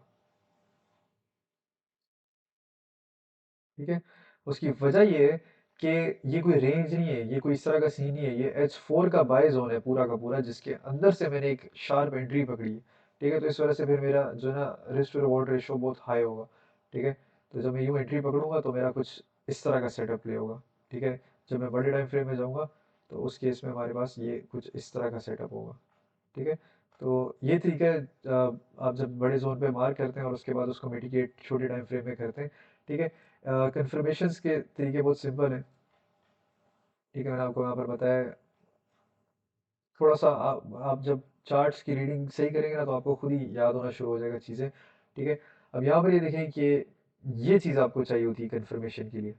ठीक है, उसकी वजह ये है कि ये कोई रेंज नहीं है, ये कोई इस तरह का सीन नहीं है, ये H4 का बाय ज़ोन है पूरा का पूरा, जिसके अंदर से मैंने एक शार्प एंट्री पकड़ी है, ठीक है? तो इस वजह से फिर मेरा जो है ना रिस्क टू रिवॉर्ड रेशियो बहुत हाई होगा, ठीक है? तो जब मैं यूँ एंट्री पकड़ूँगा तो मेरा कुछ इस तरह का सेटअप प्ले होगा, ठीक है? जब मैं बड़े टाइम फ्रेम में जाऊँगा तो उस केस में हमारे पास ये कुछ इस तरह का सेटअप होगा, ठीक है? तो ये तरीका है आप जब बड़े ज़ोन पे मार्क करते हैं और उसके बाद उसको मिटिगेट छोटे टाइम फ्रेम में करते हैं, ठीक है? कन्फर्मेशंस के तरीके बहुत सिंपल हैं, ठीक है? मैंने आपको यहाँ पर बताया थोड़ा-सा आप जब चार्ट्स की रीडिंग सही करेंगे ना तो आपको खुद ही याद होना शुरू हो जाएगा चीज़ें, ठीक है? अब यहाँ पर ये देखें कि ये चीज़ आपको चाहिए होती है कन्फर्मेशन के लिए,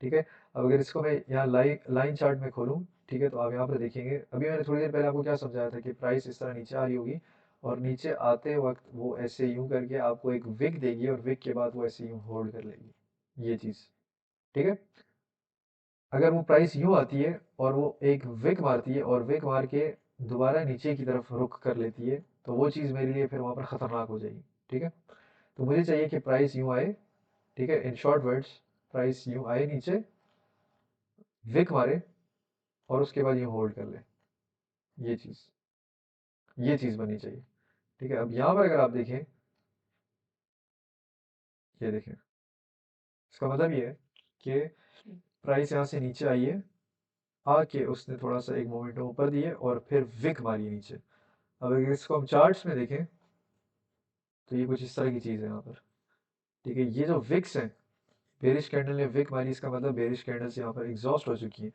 ठीक है? अब अगर इसको मैं यहाँ लाइन चार्ट में खोलूँ, ठीक है? तो आप यहाँ पर देखेंगे, अभी मैंने थोड़ी देर पहले आपको क्या समझाया था कि प्राइस इस तरह नीचे आ रही होगी और नीचे आते वक़्त वो ऐसे यूँ करके आपको एक विक देगी और विक के बाद वो ऐसे यूँ होल्ड कर लेगी, ये चीज़, ठीक है? अगर वो प्राइस यूँ आती है और वो एक विक मारती है और विक मार के दोबारा नीचे की तरफ रुख कर लेती है, तो वो चीज़ मेरे लिए फिर वहाँ पर ख़तरनाक हो जाएगी, ठीक है? तो मुझे चाहिए कि प्राइस यूँ आए, ठीक है? इन शॉर्ट वर्ड्स प्राइस यूँ आए नीचे, विक मारे और उसके बाद यूँ होल्ड कर ले, ये चीज़ बननी चाहिए, ठीक है? अब यहाँ पर अगर आप देखें, ये देखें, इसका मतलब ये है कि प्राइस यहाँ से नीचे आई है, आके उसने थोड़ा-सा एक मोमेंटम ऊपर दिए और फिर विक मारी है नीचे। अब अगर इसको हम चार्ट्स में देखें, तो ये कुछ इस तरह की चीज़ है यहाँ पर, ठीक है? ये जो विक्स हैं, बेरिश कैंडल ने विक मारी, इसका मतलब बेरिश कैंडल्स यहाँ पर एग्ज़ॉस्ट हो चुकी हैं।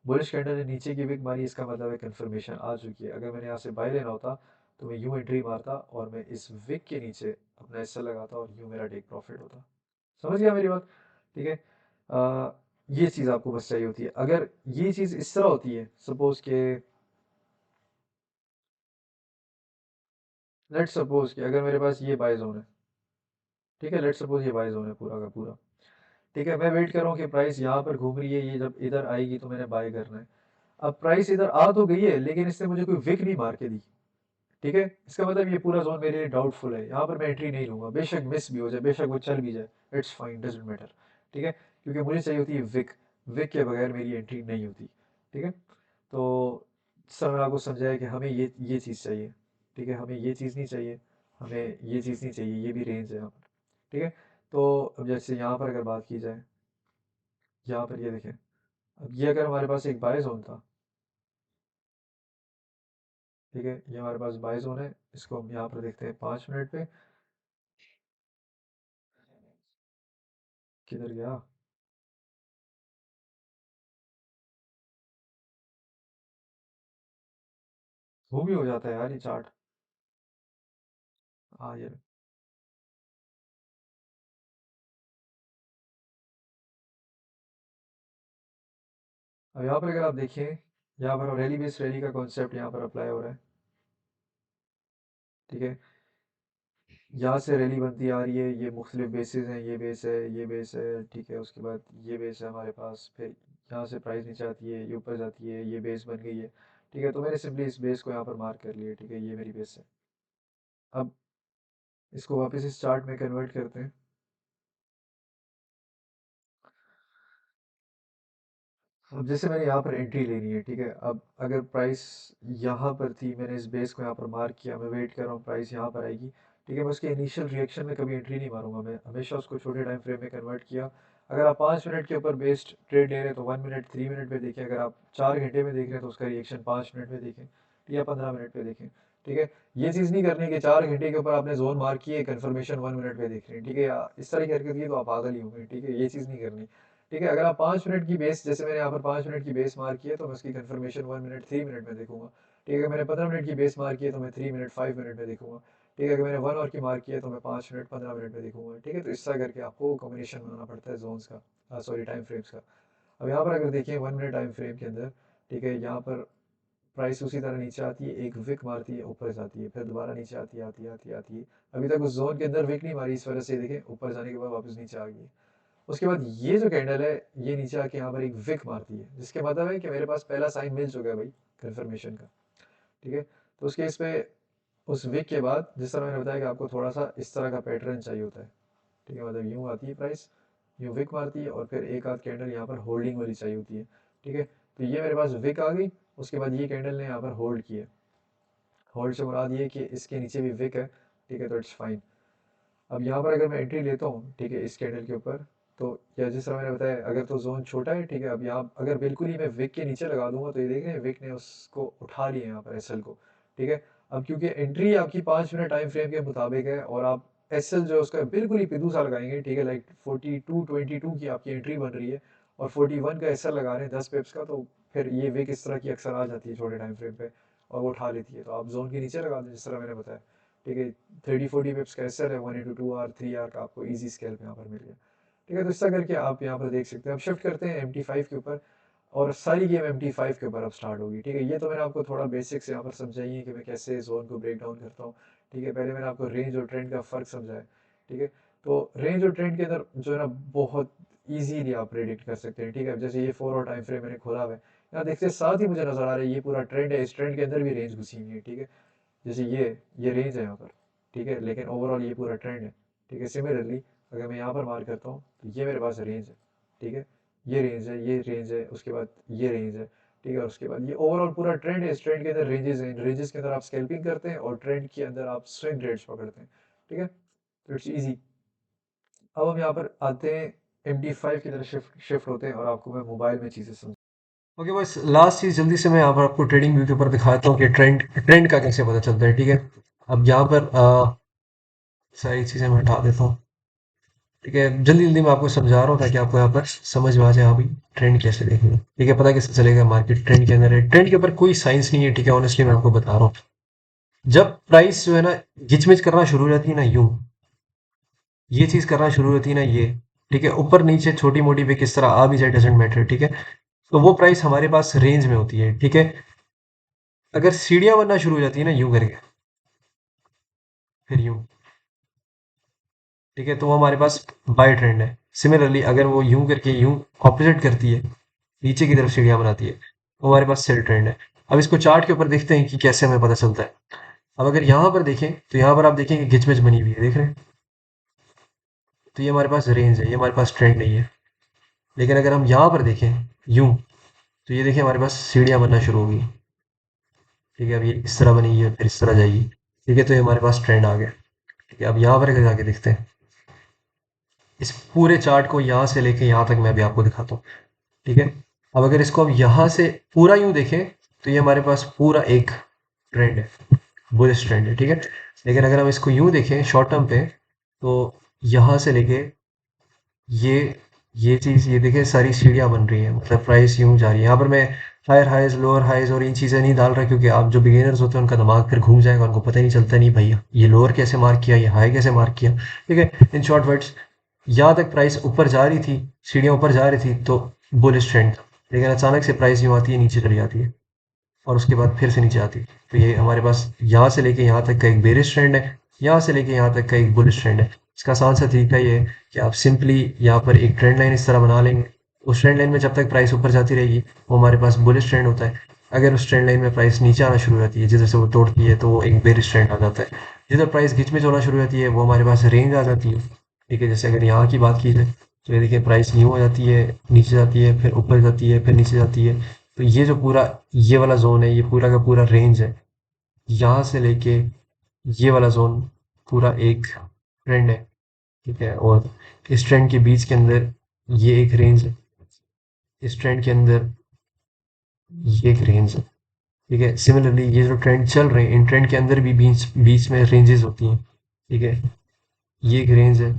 बुलिश कैंडल ने नीचे की विक मारी, इसका मतलब है कन्फर्मेशन आ चुकी है। अगर मैंने यहाँ से बाय लेना होता, तो मैं यूँ एंट्री मारता और मैं इस विक के नीचे अपना हिस्सा लगाता और यूँ मेरा टेक प्रॉफ़िट होता। समझ गया मेरी बात? ठीक है? ये चीज़ आपको बस चाहिए होती है। अगर ये चीज़ इस तरह होती है, सपोज़ कि लेट्स सपोज़ कि अगर मेरे पास ये बाय ज़ोन है, ठीक है? लेट्स सपोज़ ये बाय ज़ोन है पूरा का पूरा। ठीक है, मैं वेट कर रहा हूँ कि प्राइस यहाँ पर घूम रही है, ये जब इधर आएगी तो मैंने बाय करना है। अब प्राइस इधर आ तो गई है, लेकिन इसने मुझे कोई विक नहीं मार के दी, ठीक है? इसका मतलब ये पूरा ज़ोन मेरे लिए डाउटफुल है, यहाँ पर मैं एंट्री नहीं लूँगा, बेशक मिस भी हो जाए, बेशक वो चल भी जाए, इट्स फाइन, डज़न्ट मैटर, ठीक है? क्योंकि मुझे चाहिए होती है विक, विक के बगैर मेरी एंट्री नहीं होती, ठीक है? तो सर मैंने आपको समझाया कि हमें ये चीज़ चाहिए, ठीक है? हमें ये चीज़ नहीं चाहिए, हमें ये चीज़ नहीं चाहिए, ये भी रेंज है यहाँ पर, ठीक है? तो अब जैसे यहाँ पर अगर बात की जाए, यहाँ पर ये देखें, अब ये अगर हमारे पास एक बाय ज़ोन था, ठीक है? ये हमारे पास बाय ज़ोन है, इसको हम यहाँ पर देखते हैं 5 मिनट पे, किधर गया? घूम ही हो जाता है यार ये चार्ट। हाँ, ये अब यहाँ पर अगर आप देखें, यहाँ पर रैली बेस्ड रैली का कॉन्सेप्ट यहाँ पर अप्लाई हो रहा है, ठीक है? यहाँ से रैली बनती आ रही है, ये मुख्तलिफ बेसेस हैं, ये बेस है, ये बेस है, ठीक है? उसके बाद ये बेस है हमारे पास, फिर यहाँ से प्राइस नीचे आती है, ये ऊपर जाती है, ये बेस बन गई है, ठीक है? तो मैंने सिंपली इस बेस को यहाँ पर मार्क कर लिया, ठीक है? ये मेरी बेस है। अब इसको वापस इस चार्ट में कन्वर्ट करते हैं। अब जैसे मैंने यहाँ पर एंट्री लेनी है, ठीक है? अब अगर प्राइस यहाँ पर थी, मैंने इस बेस को यहाँ पर मार्क किया, मैं वेट कर रहा हूँ प्राइस यहाँ पर आएगी, ठीक है? मैं उसके इनिशियल रिएक्शन में कभी एंट्री नहीं मारूंगा, मैं हमेशा उसको छोटे टाइम फ्रेम में कन्वर्ट किया। अगर आप 5 मिनट के ऊपर बेस्ड ट्रेड ले रहे हैं तो 1 मिनट 3 मिनट में देखें, अगर आप 4 घंटे में देख रहे हैं तो उसका रिएक्शन 5 मिनट में देखें, या 15 मिनट में देखें, ठीक है? ये चीज़ नहीं करनी कि 4 घंटे के ऊपर आपने जोन मार्क किए, कन्फर्मेशन 1 मिनट में देख रहे हैं, ठीक है? इस तरह की हरकत की तो आप पागल ही होंगे, ठीक है? ये चीज़ नहीं करनी, ठीक है? अगर आप 5 मिनट की बेस, जैसे मैंने यहाँ पर 5 मिनट की बेस मार्क की है तो मैं उसकी कन्फर्मेशन 1 मिनट 3 मिनट में देखूंगा, ठीक है? अगर मैंने 15 मिनट की बेस मार्क की है तो मैं 3 मिनट 5 मिनट में देखूंगा, ठीक है? अगर मैंने 1 आवर की मार्क की है तो मैं 5 मिनट 15 मिनट में देखूंगा, ठीक है? तो इस तरह करके आपको कॉम्बिनेशन बनाना पड़ता है जोन्स का, सॉरी टाइम फ्रेम्स का। अब यहाँ पर अगर देखिए 1 मिनट टाइम फ्रेम के अंदर, ठीक है, यहाँ पर प्राइस उसी तरह नीचे आती है, एक विक मारती है, ऊपर जाती है, फिर दोबारा नीचे आती है, आती है, आती है, आती है। अभी तक उस जोन के अंदर विक नहीं मारी, इस वजह से देखें ऊपर जाने के बाद वापस नीचे आ गई है। उसके बाद ये जो कैंडल है, ये नीचे आके यहाँ पर एक विक मारती है, जिसके मतलब है कि मेरे पास पहला साइन मिल चुका है भाई, कंफर्मेशन का, ठीक है? तो उस केस पे उस विक के बाद जिस तरह मैंने बताया कि आपको थोड़ा सा इस तरह का पैटर्न चाहिए होता है, ठीक है? मतलब यूँ आती है प्राइस, यूँ विक मारती है और फिर एक आध कैंडल यहाँ पर होल्डिंग वाली चाहिए होती है, ठीक है। तो ये मेरे पास विक आ गई, उसके बाद ये कैंडल ने यहाँ पर होल्ड किया। होल्ड से मुराद ये कि इसके नीचे भी विक है, ठीक है, तो इट्स फाइन। अब यहाँ पर अगर मैं एंट्री लेता हूँ, ठीक है, इस कैंडल के ऊपर, तो या जिस तरह मैंने बताया, अगर तो जोन छोटा है, ठीक है, अब यहाँ अगर बिल्कुल ही मैं विक के नीचे लगा दूंगा तो ये देख रहे हैं विक ने उसको उठा लिया यहाँ पर एसएल को, ठीक है। अब क्योंकि एंट्री आपकी 5 मिनट टाइम फ्रेम के मुताबिक है और आप एसएल जो है उसका बिल्कुल ही पिदू सा लगाएंगे, ठीक है, लाइक 42-22 की आपकी एंट्री बन रही है और 41 का एसएल लगा रहे हैं 10 पिप्स का, तो फिर ये विक इस तरह की अक्सर आ जाती है छोटे टाइम फ्रेम पे और वो उठा लेती है। तो आप जोन के नीचे लगा दें जिस तरह मैंने बताया, ठीक है। 30-40 पिप्स का एसएल है, 1 into 2 आवर 3 आवर का आपको ईजी स्केल पे यहाँ पर मिल गया, ठीक है। तो इस तरह करके आप यहाँ पर देख सकते हैं। अब शिफ्ट करते हैं MT5 के ऊपर और सारी गेम MT5 के ऊपर अब स्टार्ट होगी, ठीक है। ये तो मैंने आपको थोड़ा बेसिक्स यहाँ पर समझाई है कि मैं कैसे जोन को ब्रेक डाउन करता हूँ, ठीक है। पहले मैंने आपको रेंज और ट्रेंड का फ़र्क समझाया, ठीक है। तो रेंज और ट्रेंड के अंदर जो है ना बहुत ईजीली आप प्रेडिक्ट कर सकते हैं, ठीक है। जैसे ये 4 और टाइम फ्रेम मैंने खोला हुआ है, यहाँ देखते साथ ही मुझे नज़र आ रहा है ये पूरा ट्रेंड है, इस ट्रेंड के अंदर भी रेंज घुसी हुई है, ठीक है। जैसे ये रेंज है यहाँ पर, ठीक है, लेकिन ओवरऑल ये पूरा ट्रेंड है, ठीक है। सिमिलरली अगर मैं यहाँ पर मार्क करता हूँ तो ये मेरे पास रेंज है, ठीक है। ये रेंज है, ये रेंज है, उसके बाद ये रेंज है, ठीक है। और उसके बाद ये ओवरऑल पूरा ट्रेंड है, इस ट्रेंड के अंदर रेंजेस हैं, रेंजेस के अंदर आप स्कैल्पिंग करते हैं और ट्रेंड के अंदर आप स्विंग ट्रेड्स पकड़ते हैं, ठीक है। तो इट्स ईजी। अब हम यहाँ पर आते हैं MT5 की तरफ शिफ्ट होते हैं और आपको मैं मोबाइल में चीज़ें समझ। ओके बस लास्ट चीज जल्दी से मैं यहाँ पर आपको ट्रेडिंग व्यू के ऊपर दिखाता हूँ कि ट्रेंड ट्रेंड का कैसे पता चलता है, ठीक है। अब यहाँ पर सारी चीजें मैं हटा देता हूँ, ठीक है। जल्दी जल्दी मैं आपको समझा रहा हूँ ताकि आपको यहाँ पर समझ में आ जाए, हाँ भाई ट्रेंड कैसे देखना है, ठीक है। पता कैसे चलेगा मार्केट ट्रेंड के अंदर है, ट्रेंड के ऊपर कोई साइंस नहीं है, ठीक है। ऑनेस्टली मैं आपको बता रहा हूँ, जब प्राइस जो है ना घिचमिच करना शुरू हो जाती है ना, यूं ये चीज करना शुरू होती है ना, ये ठीक है, ऊपर नीचे छोटी मोटी भी किस तरह आ भी जाए डजेंट मैटर, ठीक है। तो वो प्राइस हमारे पास रेंज में होती है, ठीक है। अगर सीढ़ियां बनना शुरू हो जाती है ना यूं करके, फिर यूं, ठीक है, तो वो हमारे पास बाय ट्रेंड है। सिमिलरली अगर वो यूं करके यूं ऑपोजिट करती है, नीचे की तरफ सीढ़ियां बनाती है, तो हमारे पास सेल ट्रेंड है। अब इसको चार्ट के ऊपर देखते हैं कि कैसे हमें पता चलता है। अब अगर यहाँ पर देखें तो यहाँ पर आप देखेंगे घिचमिच बनी हुई है, देख रहे हैं। तो ये हमारे पास रेंज है, ये हमारे पास ट्रेंड नहीं है। लेकिन अगर हम यहाँ पर देखें यूं, तो ये देखिए हमारे पास सीढ़ियां बनना शुरू होगी, ठीक है। अब ये इस तरह बनेगी और फिर इस तरह जाएगी, ठीक है। तो ये हमारे पास ट्रेंड आ गया, ठीक है। अब यहाँ पर अगर जाके देखते हैं इस पूरे चार्ट को, यहाँ से लेके यहाँ तक मैं भी आपको दिखाता हूँ, ठीक है। अब अगर इसको अब यहाँ से पूरा यूं देखें तो ये हमारे पास पूरा एक ट्रेंड है, बुलिश ट्रेंड है, ठीक है। लेकिन अगर हम इसको यूं देखें शॉर्ट टर्म पे, तो यहाँ से लेके ये ये चीज़, ये देखिए सारी सीढ़ियाँ बन रही हैं, मतलब प्राइस यूं जा रही है। यहाँ पर मैं हायर हाइज लोअर हाइज और इन चीज़ें नहीं डाल रहा, क्योंकि आप जो बिगिनर्स होते हैं उनका दिमाग फिर घूम जाएगा, उनको पता ही नहीं चलता, नहीं भैया ये लोअर कैसे मार्क किया, ये हाई कैसे मार्क किया, ठीक है। इन शॉर्ट वर्ड्स, यहाँ तक प्राइस ऊपर जा रही थी, सीढ़ियाँ ऊपर जा रही थी तो बुलिश ट्रेंड था। लेकिन अचानक से प्राइस यूँ आती है, नीचे चली जाती है और उसके बाद फिर से नीचे आती है। तो ये हमारे पास यहाँ से लेके यहाँ तक का एक बेरिश ट्रेंड है, यहाँ से लेके यहाँ तक का एक बुलिश ट्रेंड है। इसका आसान सा तरीका ये है कि आप सिंपली यहाँ पर एक ट्रेंड लाइन इस तरह बना लेंगे। उस ट्रेंड लाइन में जब तक प्राइस ऊपर जाती रहेगी वो हमारे पास बुलिश ट्रेंड होता है। अगर उस ट्रेंड लाइन में प्राइस नीचे आना शुरू हो जाती है, जिधर से वो तोड़ती है, तो वो एक बेरिश ट्रेंड आ जाता है। जिधर प्राइस घिचमिच होना शुरू हो जाती है वो हमारे पास रेंज आ जाती है, ठीक है। जैसे अगर यहाँ की बात की जाए तो ये देखिए प्राइस यूँ हो जाती है, नीचे जाती है, फिर ऊपर जाती है, फिर नीचे जाती है। तो ये जो पूरा ये वाला जोन है, ये पूरा का पूरा रेंज है, यहाँ से लेके ये वाला जोन पूरा एक ट्रेंड है, ठीक है। और इस ट्रेंड के बीच के अंदर ये एक रेंज है, इस ट्रेंड के अंदर ये एक रेंज है, ठीक है। सिमिलरली ये जो ट्रेंड चल रहे हैं, इन ट्रेंड के अंदर भी बीच बीच में रेंजेस होती हैं, ठीक है। ये एक रेंज है,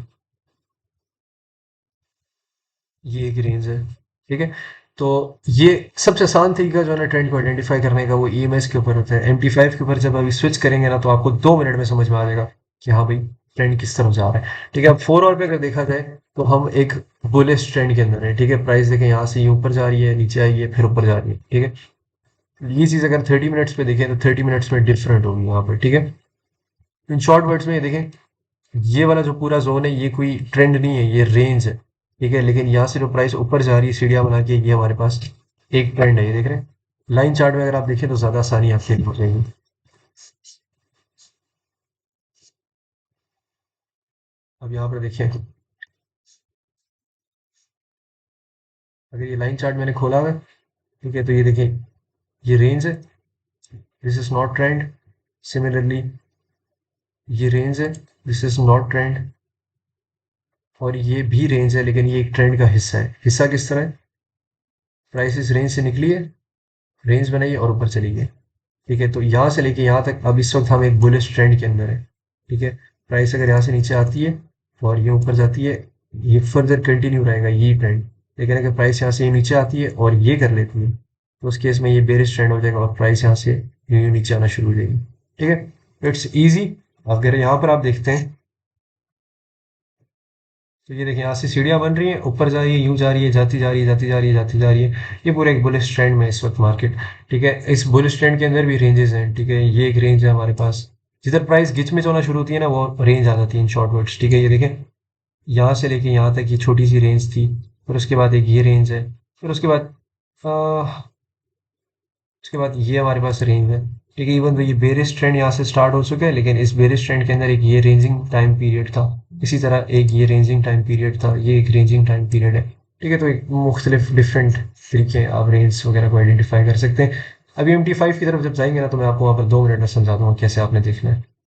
ये एक रेंज है, ठीक है। तो ये सबसे आसान तरीका जो है ना ट्रेंड को आइडेंटिफाई करने का, वो ईएमएस के ऊपर होता है। MT5 के ऊपर जब अभी स्विच करेंगे ना, तो आपको 2 मिनट में समझ में आ जाएगा कि हाँ भाई ट्रेंड किस तरफ जा रहा है, ठीक है। अब 4 आवर पे अगर देखा जाए तो हम एक बुलिश ट्रेंड के अंदर है, ठीक है। प्राइस देखें यहाँ से ये ऊपर जा रही है, नीचे आई है, फिर ऊपर जा रही है, ठीक है। ये चीज अगर 30 मिनट्स पे देखें तो 30 मिनट्स में डिफरेंट होगी यहाँ पर, ठीक है। इन शॉर्ट वर्ड्स में ये देखें, ये वाला जो पूरा जोन है ये कोई ट्रेंड नहीं है, ये रेंज है, ठीक है। लेकिन यहाँ से जो प्राइस ऊपर जा रही है सीढ़ियाँ बना के, ये हमारे पास एक ट्रेंड है, ये देख रहे हैं। लाइन चार्ट में अगर आप देखें तो ज्यादा आसानी आपके लिए हो जाएगी। अब यहाँ पर देखिए, अगर ये लाइन चार्ट मैंने खोला हुआ है, ठीक है, तो ये देखिए, ये रेंज है, this is not trend. Similarly ये रेंज है, दिस इज नॉट ट्रेंड। और ये भी रेंज है, लेकिन ये एक ट्रेंड का हिस्सा है। हिस्सा किस तरह है? प्राइस इस रेंज से निकली है, रेंज बनाई और ऊपर चली गई। ठीक है, तो यहाँ से लेके यहाँ तक अब इस वक्त हम एक बुलिश ट्रेंड के अंदर है। ठीक है, प्राइस अगर यहाँ से नीचे आती है और ये ऊपर जाती है, ये फर्दर कंटिन्यू रहेगा ये ट्रेंड। लेकिन अगर प्राइस यहाँ से ये नीचे आती है और ये कर लेती है, तो उस केस में ये बेरिश ट्रेंड हो जाएगा और प्राइस यहाँ से यूं नीचे आना शुरू हो जाएगी। ठीक है, इट्स ईजी। अगर यहाँ पर आप देखते हैं, तो ये देखिए यहाँ से सीढ़ियाँ बन रही हैं, ऊपर जा रही है, यूं जा रही है, जाती जा रही है, जाती जा रही है, जाती जा रही है। ये पूरा एक बुलिश ट्रेंड में इस वक्त मार्केट। ठीक है, इस बुलिश ट्रेंड के अंदर भी रेंजेस हैं। ठीक है, ये एक रेंज है हमारे पास, जिधर प्राइस गिचमिच होना शुरू होती है ना, वो रेंज आ जाती है इन शॉर्ट वर्ड्स। ठीक है, ये देखें, यहाँ से लेके यहाँ तक ये छोटी सी रेंज थी, फिर उसके बाद एक ये रेंज है, फिर उसके बाद ये हमारे पास रेंज है। ठीक है, इवन तो ये बेरिश ट्रेंड यहाँ से स्टार्ट हो चुका है, लेकिन इस बेरिश ट्रेंड के अंदर एक ये रेंजिंग टाइम पीरियड था, इसी तरह एक ये रेंजिंग टाइम पीरियड था, ये एक रेंजिंग टाइम पीरियड है। ठीक है, तो एक मुख्तलिफ डिफरेंट तरीके आप रेंज वगैरह को आइडेंटिफाई कर सकते हैं। अभी MT5 की तरफ जब जाएंगे ना, तो मैं आपको वहाँ पर 2 मिनट में समझा दूंगा कैसे आपने देखना है।